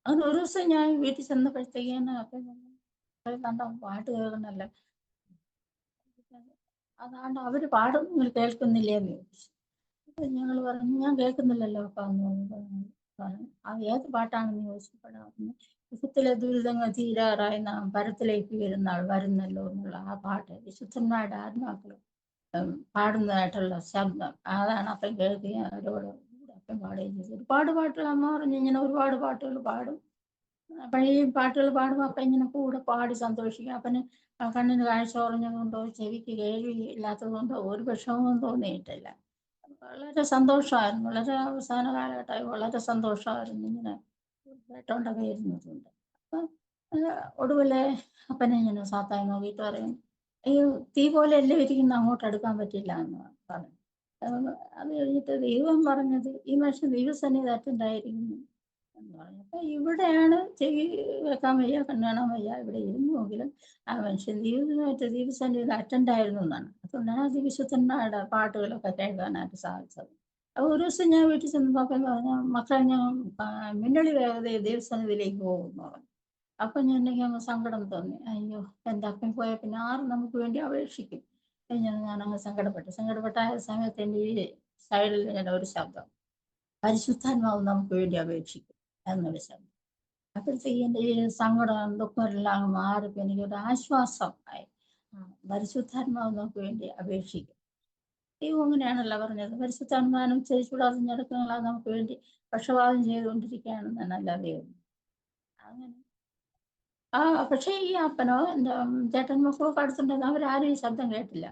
അങ്ങനെ ഒരു ദിവസം ഞാൻ വീട്ടിൽ ചെന്നപ്പോഴത്തേക്കാണ് അപ്പം കണ്ട പാട്ട് കേൾക്കണല്ലോ, അതാണ്ട് അവർ പാടും നിങ്ങൾ കേൾക്കുന്നില്ലേന്ന് ചോദിച്ചു. അപ്പം ഞങ്ങൾ പറഞ്ഞു, ഞാൻ കേൾക്കുന്നില്ലല്ലോ അപ്പം എന്ന് പറഞ്ഞു. അത് ഏത് പാട്ടാണെന്ന് ചോദിച്ചപ്പോഴാണ് യുഗത്തിലെ ദുരിതങ്ങൾ തീരാറായി നാം പരത്തിലേക്ക് വരുന്നല്ലോ എന്നുള്ള ആ പാട്ട് വിശുദ്ധന്മാരുടെ ആത്മാക്കൾ പാടുന്നതായിട്ടുള്ള ശബ്ദം അതാണ്. അപ്പം കേൾക്കുകയും അവരോട് അപ്പം പാടുകയും ചെയ്തു. ഒരുപാട് പാട്ടുകൾ അമ്മ പറഞ്ഞു ഇങ്ങനെ ഒരുപാട് പാട്ടുകൾ പാടും. അപ്പം ഈ പാട്ടുകൾ പാടുമ്പോൾ അപ്പം ഇങ്ങനെ കൂടെ പാടി സന്തോഷിക്കും. അപ്പന് കണ്ണിന് കാഴ്ച കുറഞ്ഞതുകൊണ്ടോ ചെവിക്ക് കേൾവി ഇല്ലാത്തത് കൊണ്ടോ ഒരു വിഷമവും തോന്നിയിട്ടില്ല. വളരെ സന്തോഷമായിരുന്നു. വളരെ അവസാന കാലഘട്ടമായി വളരെ സന്തോഷമായിരുന്നു ഇങ്ങനെ കേട്ടോണ്ടൊക്കെ ഇരുന്നതുകൊണ്ട്. അപ്പം ഒടുവിൽ അപ്പനെ ഇങ്ങനെ സാത്താൻ നോക്കിയിട്ട് പറയും, ഈ തീ പോലെ എല്ലാം ഇരിക്കുന്ന അങ്ങോട്ട് അടുക്കാൻ പറ്റില്ല എന്ന് പറഞ്ഞു. അത് കഴിഞ്ഞിട്ട് ദൈവം പറഞ്ഞത് ഈ മനുഷ്യൻ ദൈവസന്നിധി അറ്റൻഡ് ആയിരിക്കുന്നു എന്ന് പറഞ്ഞു. അപ്പൊ ഇവിടെയാണ് ചെവി വെക്കാൻ വയ്യ, കണ്ണ് കാണാൻ വയ്യ, ഇവിടെ ഇരുന്നുവെങ്കിലും ആ മനുഷ്യൻ ദൈവസന്നിധി അറ്റൻഡ് ആയിരുന്നു എന്നാണ്. അതുകൊണ്ടാണ് അതിവിശുദ്ധന്മാരുടെ പാട്ടുകളൊക്കെ കേൾക്കാനായിട്ട് സാധിച്ചത്. അപ്പൊ ഒരു ദിവസം ഞാൻ വീട്ടിൽ ചെന്നപ്പോൾ അപ്പൻ പറഞ്ഞു, മക്കളെ ഞാൻ മിന്നളി വേഗതയിൽ ദൈവസന്നിധിയിലേക്ക് പോകുന്നു പറഞ്ഞു. അപ്പൊ ഞാൻ എനിക്ക് അങ്ങ് സങ്കടം തോന്നി. അയ്യോ, എൻ്റെ അപ്പൻ പോയാൽ പിന്നെ ആരും നമുക്ക് വേണ്ടി അപേക്ഷിക്കും. ഞാനങ്ങ് സങ്കടപ്പെട്ട ആ സമയത്ത് എൻ്റെ ഈ സൈഡിൽ ഇങ്ങനെ ഒരു ശബ്ദം, പരിശുദ്ധാത്മാവ് നമുക്ക് വേണ്ടി അപേക്ഷിക്കും എന്നൊരു ശബ്ദം. അപ്പോഴത്തേക്ക് എൻ്റെ ഈ സങ്കടം ദുഃഖം എല്ലാം അങ്ങ് മാറിയപ്പോൾ എനിക്കൊരു ആശ്വാസം ആയി. പരിശുദ്ധാത്മാവ് നമുക്ക് വേണ്ടി അപേക്ഷിക്കും. ദൈവം അങ്ങനെയാണല്ലോ പറഞ്ഞത്, പരിശുദ്ധാത്മാവിനെ ഉച്ചരിച്ചുകൂടാതെ ഞെരുക്കങ്ങളാൽ നമുക്ക് വേണ്ടി പക്ഷപാതം ചെയ്തുകൊണ്ടിരിക്കുകയാണെന്നല്ല ദൈവം. അങ്ങനെ പക്ഷേ ഈ അപ്പനോ എൻ്റെ ചേട്ടൻ മക്കളൊക്കെ അടുത്തുണ്ടെങ്കിൽ അവരാരും ഈ ശബ്ദം കേട്ടില്ല.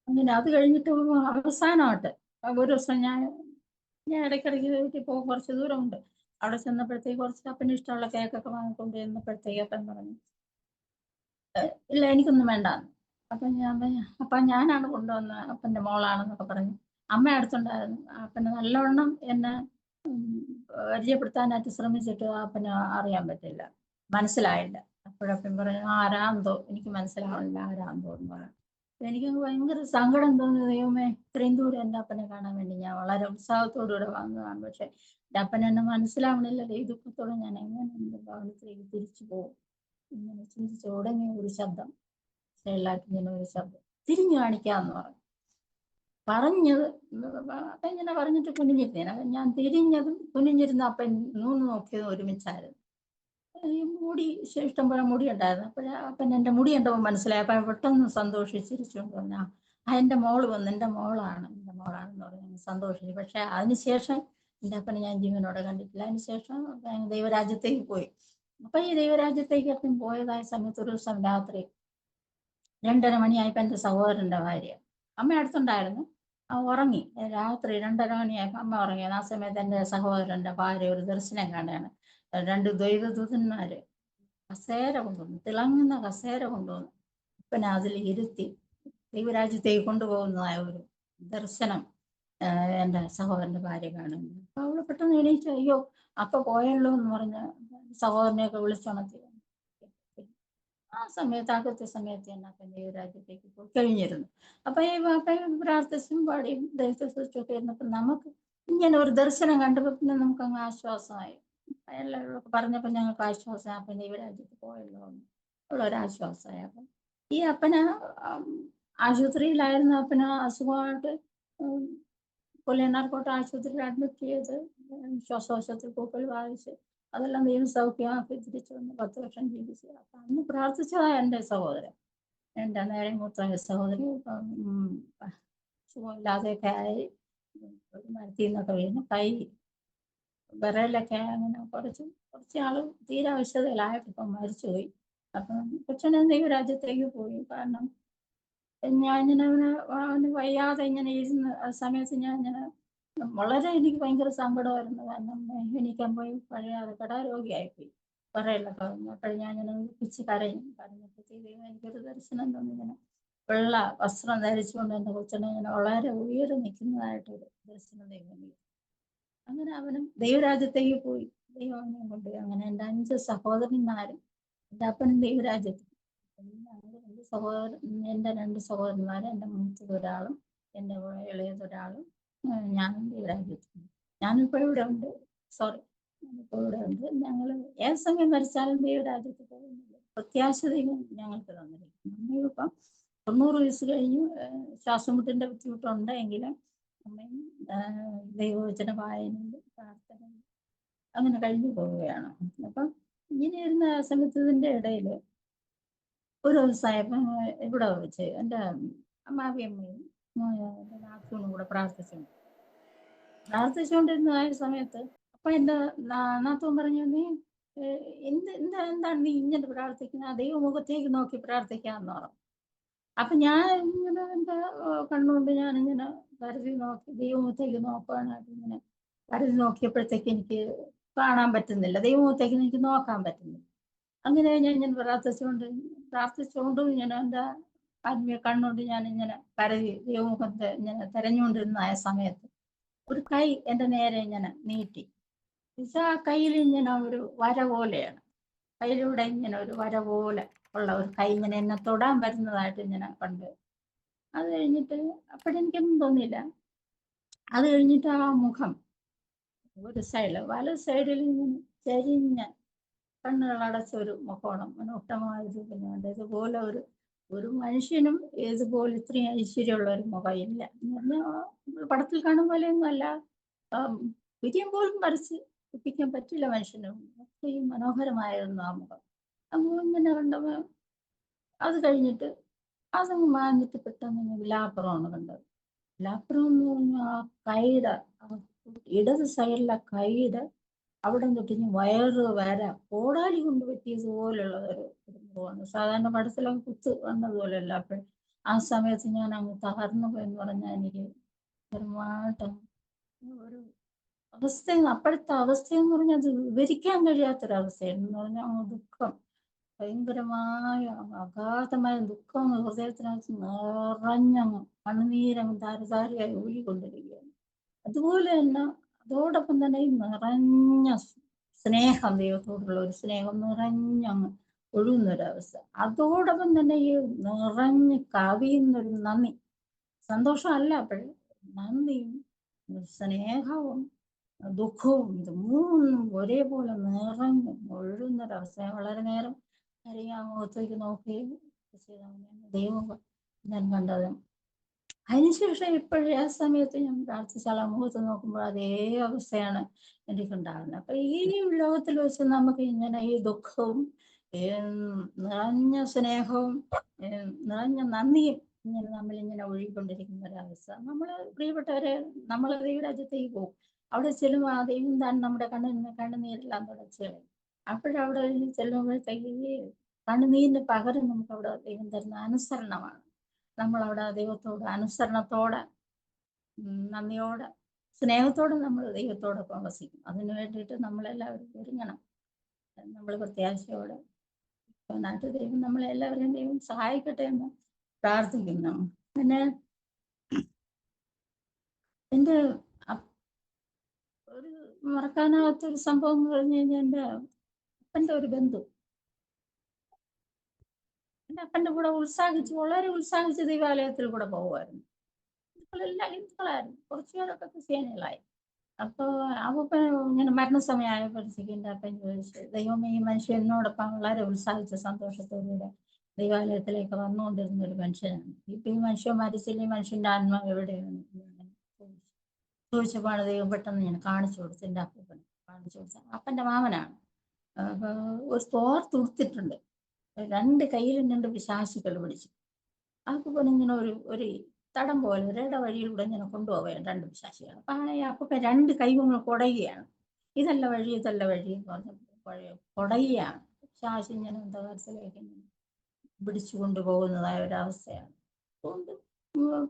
അങ്ങനെ അത് കഴിഞ്ഞിട്ട് അവസാനമായിട്ട് ഒരു ദിവസം ഞാൻ ഇടയ്ക്കിടയ്ക്ക് വീട്ടിൽ പോകും, കുറച്ച് ദൂരമുണ്ട്. അവിടെ ചെന്നപ്പോഴത്തേക്ക് കുറച്ച് അപ്പന് ഇഷ്ടമുള്ള കേക്കൊക്കെ വാങ്ങിക്കൊണ്ട് ചെന്നപ്പോഴത്തേക്ക് അപ്പൻ പറഞ്ഞു, ഇല്ല എനിക്കൊന്നും വേണ്ടാന്ന്. അപ്പം ഞാൻ പറഞ്ഞു, അപ്പം ഞാനാണ് കൊണ്ടുവന്ന അപ്പൻ്റെ മോളാണെന്നൊക്കെ പറഞ്ഞു. അമ്മ അടുത്തുണ്ടായിരുന്നു. അപ്പന് നല്ലവണ്ണം എന്നെ പരിചയപ്പെടുത്താനായിട്ട് ശ്രമിച്ചിട്ട് അപ്പന് അറിയാൻ പറ്റില്ല, മനസ്സിലായില്ല. അപ്പോഴപ്പൻ പറഞ്ഞു, ആരാന്തോ എനിക്ക് മനസ്സിലാവണില്ല, ആരാന്തോ എന്ന് പറഞ്ഞു. എനിക്കങ്ങ് ഭയങ്കര സങ്കടം തോന്നി. ദൈവമേ, ഇത്രയും ദൂരം എൻ്റെ അപ്പനെ കാണാൻ വേണ്ടി ഞാൻ വളരെ ഉത്സാഹത്തോടുകൂടെ വന്നതാണ്. പക്ഷെ എൻ്റെ അപ്പൻ എന്നെ മനസ്സിലാവണില്ലല്ലോ. ഈ ദുഃഖത്തോടെ ഞാൻ എങ്ങനെ എൻ്റെ ഭവനത്തിലേക്ക് തിരിച്ചു പോകും ഇങ്ങനെ ചിന്തിച്ച് ഉടനെ ഒരു ശബ്ദം, എല്ലാവർക്കും ഇങ്ങനെ ഒരു ശബ്ദം, തിരിഞ്ഞു കാണിക്കാന്ന് പറഞ്ഞു. പറഞ്ഞത് അപ്പൻ ഇങ്ങനെ പറഞ്ഞിട്ട് കുനിഞ്ഞിരുന്നേനെ. ഞാൻ തിരിഞ്ഞതും കുനിഞ്ഞിരുന്ന അപ്പൻ നൂന്ന് നോക്കിയതും ഒരുമിച്ചായിരുന്നു. ഈ മുടി ഇഷ്ടം പോലെ മുടി ഉണ്ടായിരുന്നു. അപ്പൻ എൻ്റെ മുടി കണ്ടപ്പോൾ മനസ്സിലായി. അപ്പം പെട്ടെന്ന് സന്തോഷിച്ചിരിച്ചുകൊണ്ട് പറഞ്ഞു, എൻ്റെ മോള് വന്ന്, എൻ്റെ മോളാണെന്ന് പറഞ്ഞ് സന്തോഷിച്ചു. പക്ഷെ അതിനുശേഷം എൻ്റെ അപ്പനെ ഞാൻ ജീവനോടെ കണ്ടിട്ടില്ല. അതിനുശേഷം ദൈവരാജ്യത്തേക്ക് പോയി. അപ്പൊ ഈ ദൈവരാജ്യത്തേക്ക് അപ്പൻ പോയതായ സമയത്ത് ഒരു ദിവസം രാത്രി 2:30 മണിയായപ്പോൾ എൻ്റെ സഹോദരൻ്റെ ഭാര്യ, അമ്മ അടുത്തുണ്ടായിരുന്നു, ഉറങ്ങി. രാത്രി 2:30 മണിയായപ്പോൾ അമ്മ ഉറങ്ങിയത്. ആ സമയത്ത് എൻ്റെ സഹോദരൻ്റെ ഭാര്യ ഒരു ദർശനം കാണുകയാണ്. 2 ദൈവദൂതന്മാര് കസേര കൊണ്ടുവന്നു, തിളങ്ങുന്ന കസേര കൊണ്ടുവന്നു അപ്പനെ അതിൽ ഇരുത്തി ദൈവരാജ്യത്തേക്ക് കൊണ്ടുപോകുന്നതായ ഒരു ദർശനം എൻ്റെ സഹോദരൻ്റെ ഭാര്യ കാണുന്നു. അപ്പൊ അവള് പെട്ടെന്ന് എണീച്ചു, അയ്യോ അപ്പൊ പോയല്ലോ എന്ന് പറഞ്ഞ് സഹോദരനെയൊക്കെ വിളിച്ചുണർത്തി. ആ സമയത്ത് അകത്തെ സമയത്ത് തന്നെ അപ്പൻ ദൈവരാജ്യത്തേക്ക് പോയി കഴിഞ്ഞിരുന്നു. അപ്പൊ ഈ അപ്പൻ പ്രാർത്ഥിച്ചും പാടിയും ദൈവത്തെ സ്തുതിച്ചൊക്കെ ഇരുന്നപ്പോൾ നമുക്ക് ഇങ്ങനെ ഒരു ദർശനം കണ്ടപ്പോൾ പിന്നെ നമുക്ക് അങ്ങ് ആശ്വാസമായി. എല്ലാവരോടൊക്കെ പറഞ്ഞപ്പോൾ ഞങ്ങൾക്ക് ആശ്വാസം, അപ്പൻ ദൈവരാജ്യത്ത് പോയല്ലോ എന്ന് ഉള്ളൊരാശ്വാസമായി. അപ്പം ഈ അപ്പന് ആശുപത്രിയിലായിരുന്ന അപ്പന് അസുഖമായിട്ട് കൊല്ലനാർക്കോട്ട ആശുപത്രിയിൽ അഡ്മിറ്റ് ചെയ്ത് ശ്വാസകോശത്തിൽ പൂപ്പൽ ബാധിച്ച് അതെല്ലാം ദൈവം സൗഖ്യമാക്കി തിരിച്ചു വന്ന് 10 വർഷം ജീവിച്ചു. അപ്പൊ അന്ന് പ്രാർത്ഥിച്ചതാ എൻ്റെ സഹോദരൻ, എൻ്റെ നേരെ മൂത്ത സഹോദരി. സുഖമില്ലാതെയൊക്കെ ആയി, ഒരു മരത്തിൽ നിന്നൊക്കെ വീണ് കൈ വിറയിലൊക്കെ അങ്ങനെ കുറച്ച് ആള് തീരെ ആവശ്യതയിലായിട്ട് ഇപ്പം മരിച്ചുപോയി. അപ്പം കൊച്ചനെ ദൈവരാജ്യത്തേക്ക് പോയി. കാരണം ഞാൻ ഇങ്ങനെ അവന് വയ്യാതെ ഇങ്ങനെ ഇരുന്ന് ആ സമയത്ത് ഞാൻ ഇങ്ങനെ വളരെ എനിക്ക് ഭയങ്കര സങ്കടമായിരുന്നു. കാരണം എനിക്കാൻ പോയി പഴയ കടാരോഗിയായിപ്പോയി, വിറയിലൊക്കെ വന്നു. അപ്പോൾ ഞാൻ ഇങ്ങനെ കരഞ്ഞപ്പോഴത്തേക്ക് എനിക്കൊരു ദർശനം തന്നിങ്ങനെ വെള്ള വസ്ത്രം ധരിച്ചുകൊണ്ട് എൻ്റെ കൊച്ചനെ ഇങ്ങനെ വളരെ ഉയരെ നിൽക്കുന്നതായിട്ടൊരു ദർശനം ദൈവം. അങ്ങനെ അവനും ദൈവരാജ്യത്തേക്ക് പോയി. ദൈവം അവനെ കൊണ്ടുപോയി. അങ്ങനെ എൻ്റെ 5 സഹോദരന്മാരും എൻ്റെ അപ്പനും ദൈവരാജ്യത്തിൽ. ഞങ്ങൾ 2 സഹോദരൻ, എൻ്റെ 2 സഹോദരന്മാരും, എൻ്റെ മൂത്തത് ഒരാളും എൻ്റെ ഇളയതൊരാളും, ഞാനും ദൈവരാജ്യത്തിൽ. ഞാനിപ്പോൾ ഇവിടെ ഉണ്ട്. സോറി, ഞാനിപ്പോൾ ഇവിടെ ഉണ്ട്. ഞങ്ങൾ ഏത് സമയം മരിച്ചാലും ദൈവരാജ്യത്തിൽ പോകുന്നില്ല. പ്രത്യാശ ദൈവം ഞങ്ങൾക്ക് തന്നിരിക്കുന്നു. നമ്മളിപ്പം 90 വയസ്സ് കഴിഞ്ഞു, ശ്വാസം മുട്ടിൻ്റെ ബുദ്ധിമുട്ടുണ്ട് എങ്കിലും അമ്മയും ദൈവവചന വായനയും പ്രാർത്ഥനയും അങ്ങനെ കഴിഞ്ഞു പോവുകയാണ്. അപ്പം ഇങ്ങനെ ഇരുന്ന സമയത്തതിൻ്റെ ഇടയിൽ ഒരു ദിവസമായപ്പം ഇവിടെ വെച്ച് എൻ്റെ അമ്മാവിയമ്മയും നാത്തൂനും കൂടെ പ്രാർത്ഥിച്ചുകൊണ്ടിരുന്നതായ സമയത്ത് അപ്പൊ എൻ്റെ നാത്തൂൻ പറഞ്ഞു, നീ എന്താണ് നീ ഇങ്ങനെ പ്രാർത്ഥിക്കുന്നത്, ദൈവമുഖത്തേക്ക് നോക്കി പ്രാർത്ഥിക്കാമെന്ന് പറഞ്ഞു. അപ്പൊ ഞാൻ ഇങ്ങനെ എൻ്റെ കണ്ണുകൊണ്ട് ഞാനിങ്ങനെ കരുതി നോക്കി ദൈവമുഖത്തേക്ക് നോക്കാനായിട്ട് ഇങ്ങനെ കരുതി നോക്കിയപ്പോഴത്തേക്ക് എനിക്ക് കാണാൻ പറ്റുന്നില്ല, ദൈവമുഖത്തേക്ക് എനിക്ക് നോക്കാൻ പറ്റുന്നില്ല. അങ്ങനെ ഞാൻ പ്രാർത്ഥിച്ചുകൊണ്ട് ഞാൻ എൻ്റെ ആത്മീയ കണ്ണുകൊണ്ട് ഞാൻ ഇങ്ങനെ പരതി ദൈവമുഖത്തെ ഇങ്ങനെ തെരഞ്ഞുകൊണ്ടിരുന്ന ആ സമയത്ത് ഒരു കൈ എൻ്റെ നേരെ ഇങ്ങനെ നീട്ടി. ആ കയ്യിൽ ഇങ്ങനെ ഒരു വര പോലെയാണ്, കയ്യിലൂടെ ഇങ്ങനെ ഒരു വര പോലെ ഉള്ള ഒരു കൈ ഇങ്ങനെ എന്നെ തൊടാൻ വരുന്നതായിട്ട് ഇങ്ങനെ കണ്ട്. അത് കഴിഞ്ഞിട്ട് അപ്പോഴെനിക്കൊന്നും തോന്നിയില്ല. അത് കഴിഞ്ഞിട്ട് ആ മുഖം ഒരു സൈഡിൽ വല സൈഡിൽ ഇങ്ങനെ ചെരിഞ്ഞ കണ്ണുകൾ അടച്ച ഒരു മുഖമാണ്, മനോഹരമായത്. പിന്നെ ഇതുപോലെ ഒരു മനുഷ്യനും ഇതുപോലെ ഇത്രയും ഐശ്വര്യമുള്ള ഒരു മുഖം ഇല്ല എന്ന് പറഞ്ഞാൽ പടത്തിൽ കാണും പോലെയൊന്നും അല്ല. വിജയം പോലും വരച്ച് ഒപ്പിക്കാൻ പറ്റില്ല മനുഷ്യനും, അത്രയും മനോഹരമായിരുന്നു ആ മുഖം. അപ്പോൾ ഇങ്ങനെ കണ്ടപ്പോൾ അത് കഴിഞ്ഞിട്ട് അതങ്ങ് മാഞ്ഞിട്ട് പെട്ടെന്ന് വിലാപ്പുറമാണ് കണ്ടത്. വിലാപ്പുറം എന്ന് പറഞ്ഞാൽ ആ കൈയുടെ ഇടത് സൈഡിലെ കൈയുടെ അവിടെ തൊട്ടിഞ്ഞ് വയറ് വര കോടാലി കൊണ്ട് പറ്റിയതുപോലുള്ള ഒരു മുഖമാണ്. സാധാരണ പടത്തിലൊക്കെ കുത്ത് വന്നതുപോലെയല്ല. അപ്പോൾ ആ സമയത്ത് ഞാൻ അങ്ങ് തകർന്നു പോയെന്ന് പറഞ്ഞാൽ എനിക്ക് ഭയങ്കരമായിട്ട് ഒരു അവസ്ഥ, അപ്പോഴത്തെ അവസ്ഥയെന്ന് പറഞ്ഞാൽ അത് വിവരിക്കാൻ കഴിയാത്തൊരവസ്ഥയെന്ന് പറഞ്ഞാൽ ദുഃഖം, ഭയങ്കരമായ അഗാധമായ ദുഃഖം ഹൃദയത്തിനകത്ത് നിറഞ്ഞങ്ങ് കണ്ണുനീരങ്ങ് ധാരധാരയായി ഒഴുകിക്കൊണ്ടിരിക്കുകയാണ്. അതുപോലെ തന്നെ അതോടൊപ്പം തന്നെ ഈ നിറഞ്ഞ സ്നേഹം, ദൈവത്തോടുള്ള ഒരു സ്നേഹം നിറഞ്ഞങ്ങ് ഒഴുകുന്നൊരവസ്ഥ. അതോടൊപ്പം തന്നെ ഈ നിറഞ്ഞ് കവിയുന്നൊരു നന്ദി, സന്തോഷമല്ല അപ്പോഴും, നന്ദിയും സ്നേഹവും ദുഃഖവും ഇത് മൂന്നും ഒരേപോലെ നിറഞ്ഞ് ഒഴുകുന്നൊരവസ്ഥ. വളരെ നേരം ആ മുഖത്തേക്ക് നോക്കുകയും ദൈവം ഞാൻ കണ്ടത്. അതിനുശേഷം ഇപ്പോഴേ ആ സമയത്ത് ഞാൻ പ്രാർത്ഥിച്ചാൽ ആ മുഖത്ത് നോക്കുമ്പോൾ അതേ അവസ്ഥയാണ് എനിക്കുണ്ടാകുന്നത്. അപ്പൊ ഈ ലോകത്തിൽ വെച്ച് നമുക്ക് ഇങ്ങനെ ഈ ദുഃഖവും നിറഞ്ഞ സ്നേഹവും നിറഞ്ഞ നന്ദിയും ഇങ്ങനെ നമ്മളിങ്ങനെ ഒഴുകിക്കൊണ്ടിരിക്കുന്ന ഒരവസ്ഥ. നമ്മൾ പ്രിയപ്പെട്ടവരെ, നമ്മൾ ദൈവരാജ്യത്തേക്ക് പോകും. അവിടെ ചെല്ലുമ്പോൾ ആ ദൈവം താൻ നമ്മുടെ കണ്ണുനീരെല്ലാം തുടച്ചു കളയും. അപ്പോഴവിടെ ചെല്ലുമ്പോഴത്തേക്ക് ഈ കണ്ണുനീരിന് പകരം നമുക്ക് അവിടെ ദൈവം തരുന്ന അനുസരണമാണ്. നമ്മളവിടെ ദൈവത്തോട് അനുസരണത്തോടെ, നന്ദിയോടെ, സ്നേഹത്തോടെ നമ്മൾ ദൈവത്തോടൊപ്പം വസിക്കും. അതിനു വേണ്ടിയിട്ട് നമ്മളെല്ലാവരും ഒരുങ്ങണം. നമ്മൾ പ്രത്യാശയോടെ നാട്ടു ദൈവം നമ്മളെല്ലാവരെയും ദൈവം സഹായിക്കട്ടെ എന്ന് പ്രാർത്ഥിക്കുന്നു. പിന്നെ എൻ്റെ ഒരു മറക്കാനാവാത്തൊരു സംഭവം എന്ന് പറഞ്ഞു കഴിഞ്ഞാൽ എൻ്റെ അപ്പൻ്റെ ഒരു ബന്ധു എൻ്റെ അപ്പൻ്റെ കൂടെ വളരെ ഉത്സാഹിച്ച് ദൈവാലയത്തിൽ കൂടെ പോകുമായിരുന്നു. ഹിന്ദുക്കളെല്ലാം ഹിന്ദുക്കളായിരുന്നു, കുറച്ചു പേരൊക്കെ ക്രിസ്ത്യാനികളായി. അപ്പോൾ അപ്പൻ ഇങ്ങനെ മരണസമയമായപ്പോഴത്തേക്ക് എൻ്റെ അപ്പൻ ചോദിച്ചു, ദൈവമേ ഈ മനുഷ്യൻ എന്നോടൊപ്പം വളരെ ഉത്സാഹിച്ച സന്തോഷത്തോടുകൂടെ ദൈവാലയത്തിലേക്ക് വന്നുകൊണ്ടിരുന്ന ഒരു മനുഷ്യനാണ്, ഇപ്പൊ ഈ മനുഷ്യൻ മരിച്ചില്ല, ഈ മനുഷ്യൻ്റെ ആത്മാവ് എവിടെയാണ് ചോദിച്ചപ്പോഴാണ് ദൈവം പെട്ടെന്ന് ഞാൻ കാണിച്ചു കൊടുത്തു. എൻ്റെ അപ്പനെ കാണിച്ചു കൊടുത്ത അപ്പൻ്റെ മാമനാണ്. അപ്പൊ ഒരു തോർത്ത് ഉടുത്തിട്ടുണ്ട്, രണ്ട് കയ്യിലും രണ്ട് പിശാചുക്കൾ പിടിച്ചു. അപ്പൂപ്പൻ ഇങ്ങനെ ഒരു തടം പോലെ ഒരിട വഴിയിലൂടെ ഇങ്ങനെ കൊണ്ടുപോവുകയാണ് രണ്ട് പിശാചുകൾ. അപ്പൊ ആ അപ്പൂപ്പൻ രണ്ട് കൈ കൊണ്ട് കുടയുകയാണ്, ഇതല്ല വഴി ഇതല്ല വഴി എന്ന് പറഞ്ഞ കുടയുകയാണ്. പിശാച് ഇങ്ങനെ അന്ധകാരത്തിലേക്ക് പിടിച്ചു കൊണ്ടുപോകുന്നതായ ഒരവസ്ഥയാണ്. അതുകൊണ്ട്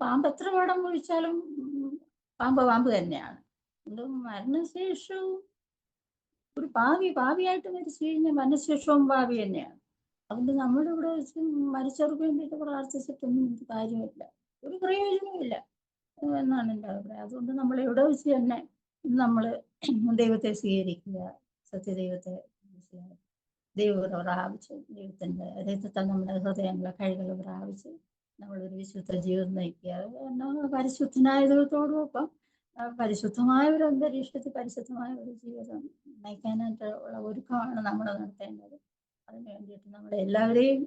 പാമ്പ് എത്ര വടം കുഴിച്ചാലും പാമ്പ് തന്നെയാണ്. അതുകൊണ്ട് മരണശേഷവും ഒരു പാവിയായിട്ട് മരിച്ചു കഴിഞ്ഞാൽ മരണശേഷവും പാവി തന്നെയാണ്. അതുകൊണ്ട് നമ്മളിവിടെ വെച്ച് മരിച്ചവർക്ക് വേണ്ടിയിട്ട് പ്രാർത്ഥിച്ചിട്ടൊന്നും കാര്യമില്ല, ഒരു പ്രയോജനവുമില്ല എന്നാണ് എൻ്റെ അഭിപ്രായം. അതുകൊണ്ട് നമ്മൾ ഇവിടെ വെച്ച് തന്നെ നമ്മൾ ദൈവത്തെ സ്വീകരിക്കുക, സത്യദൈവത്തെ ദൈവത്തെ പ്രാപിച്ച് ദൈവത്തിൻ്റെ രക്തത്താൽ നമ്മുടെ ഹൃദയങ്ങളെ കൈകൾ പ്രാപിച്ച് നമ്മളൊരു വിശുദ്ധ ജീവിതം നയിക്കുക. എന്നാൽ പരിശുദ്ധനായ ദൈവത്തോടൊപ്പം പരിശുദ്ധമായ ഒരു അന്തരീക്ഷത്തിൽ പരിശുദ്ധമായ ഒരു ജീവിതം നയിക്കാനായിട്ടുള്ള ഒരുക്കമാണ് നമ്മൾ നടത്തേണ്ടത്. അതിന് വേണ്ടിയിട്ട് നമ്മുടെ എല്ലാവരെയും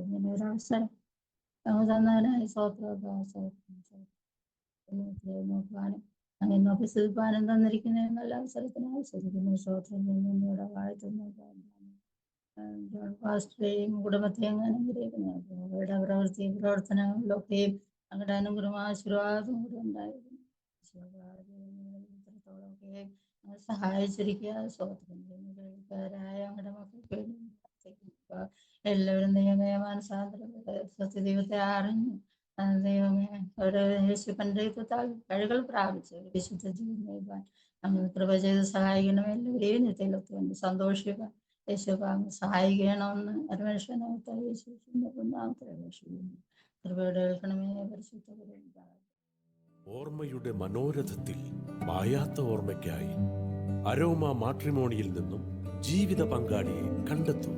ഇങ്ങനെ ഒരവസരം തന്നതിനായി നോക്കുവാനും അങ്ങനെ വിശുദ്ധാനം തന്നിരിക്കുന്ന നല്ല അവസരത്തിനായി ശ്രദ്ധിക്കുന്ന ശ്രോത്രം ഇവിടെ വാഴ്ത്തുന്നു. പാസ്റ്ററേയും കുടുംബത്തെയും അങ്ങനെ അനുഗ്രഹിക്കുന്നു. അവരുടെ പ്രവർത്തനങ്ങളിലൊക്കെയും അങ്ങയുടെ അനുഗ്രഹം ആശീർവാദം കൂടെ ഉണ്ടായിരുന്നു. ഇത്രത്തോളമൊക്കെ സഹായിച്ചിരിക്കുക. സ്വതന്ത്രരായ ഞങ്ങളുടെ മക്കൾക്ക് വേണ്ടി എല്ലാവരും നിയമമാനസാന്തരം സത്യദൈവത്തെ അറിഞ്ഞു ദൈവമേ, ഒരു യേശുപ്പൻ്റെ രക്തത്താൽ കഴുകൽ പ്രാപിച്ച് ഒരു വിശുദ്ധ ജീവൻ നയിപ്പാൻ നമ്മൾ കൃപ ചെയ്ത് സഹായിക്കണം. എല്ലാവരെയും നിത്യയിലെത്തുകൊണ്ട് സന്തോഷിക്കാൻ യേശുപ്പാങ്ങ് സഹായിക്കണമെന്ന് അരുമനുഷ്യനായിട്ട് യേശുവിന്റെ ഒന്നാമത്തെ അപേക്ഷിക്കുന്നു. കൃപയുടെ കേൾക്കണമേ പരിശുദ്ധ കരുണ. ഓർമ്മയുടെ മനോരഥത്തിൽ മായാത്ത ഓർമ്മയ്ക്കായി അരോമ മാട്രിമോണിയിൽ നിന്നും ജീവിത പങ്കാളിയെ കണ്ടെത്തൂ.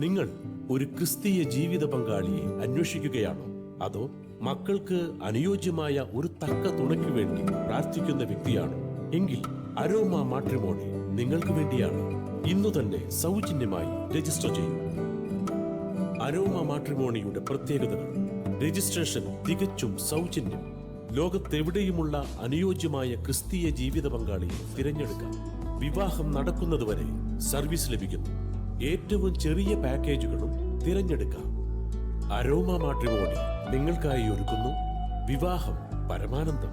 നിങ്ങൾ ഒരു ക്രിസ്തീയ ജീവിത പങ്കാളിയെ അന്വേഷിക്കുകയാണോ? അതോ മക്കൾക്ക് അനുയോജ്യമായ ഒരു തക്ക തുണയ്ക്ക് വേണ്ടി പ്രാർത്ഥിക്കുന്ന വ്യക്തിയാണോ? എങ്കിൽ അരോമ മാട്രിമോണി നിങ്ങൾക്ക് വേണ്ടിയാണ്. ഇന്നു തന്നെ സൗജന്യമായി രജിസ്റ്റർ ചെയ്യൂ. അരോമ മാട്രിമോണിയുടെ പ്രത്യേകതകൾ: രജിസ്ട്രേഷൻ തികച്ചും സൗജന്യം. ലോകത്തെവിടെയുമുള്ള അനുയോജ്യമായ ക്രിസ്തീയ ജീവിത പങ്കാളിയെ തിരഞ്ഞെടുക്കാം. വിവാഹം നടക്കുന്നതുവരെ സർവീസ് ലഭിക്കുന്നു. ഏറ്റവും ചെറിയ പാക്കേജുകളും തിരഞ്ഞെടുക്കാം. അരോമ മാട്രിമോണി നിങ്ങൾക്കായി ഒരുക്കുന്നു വിവാഹം പരമാനന്ദം.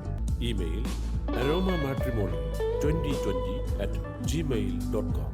Email aroma matrimony2020@gmail.com.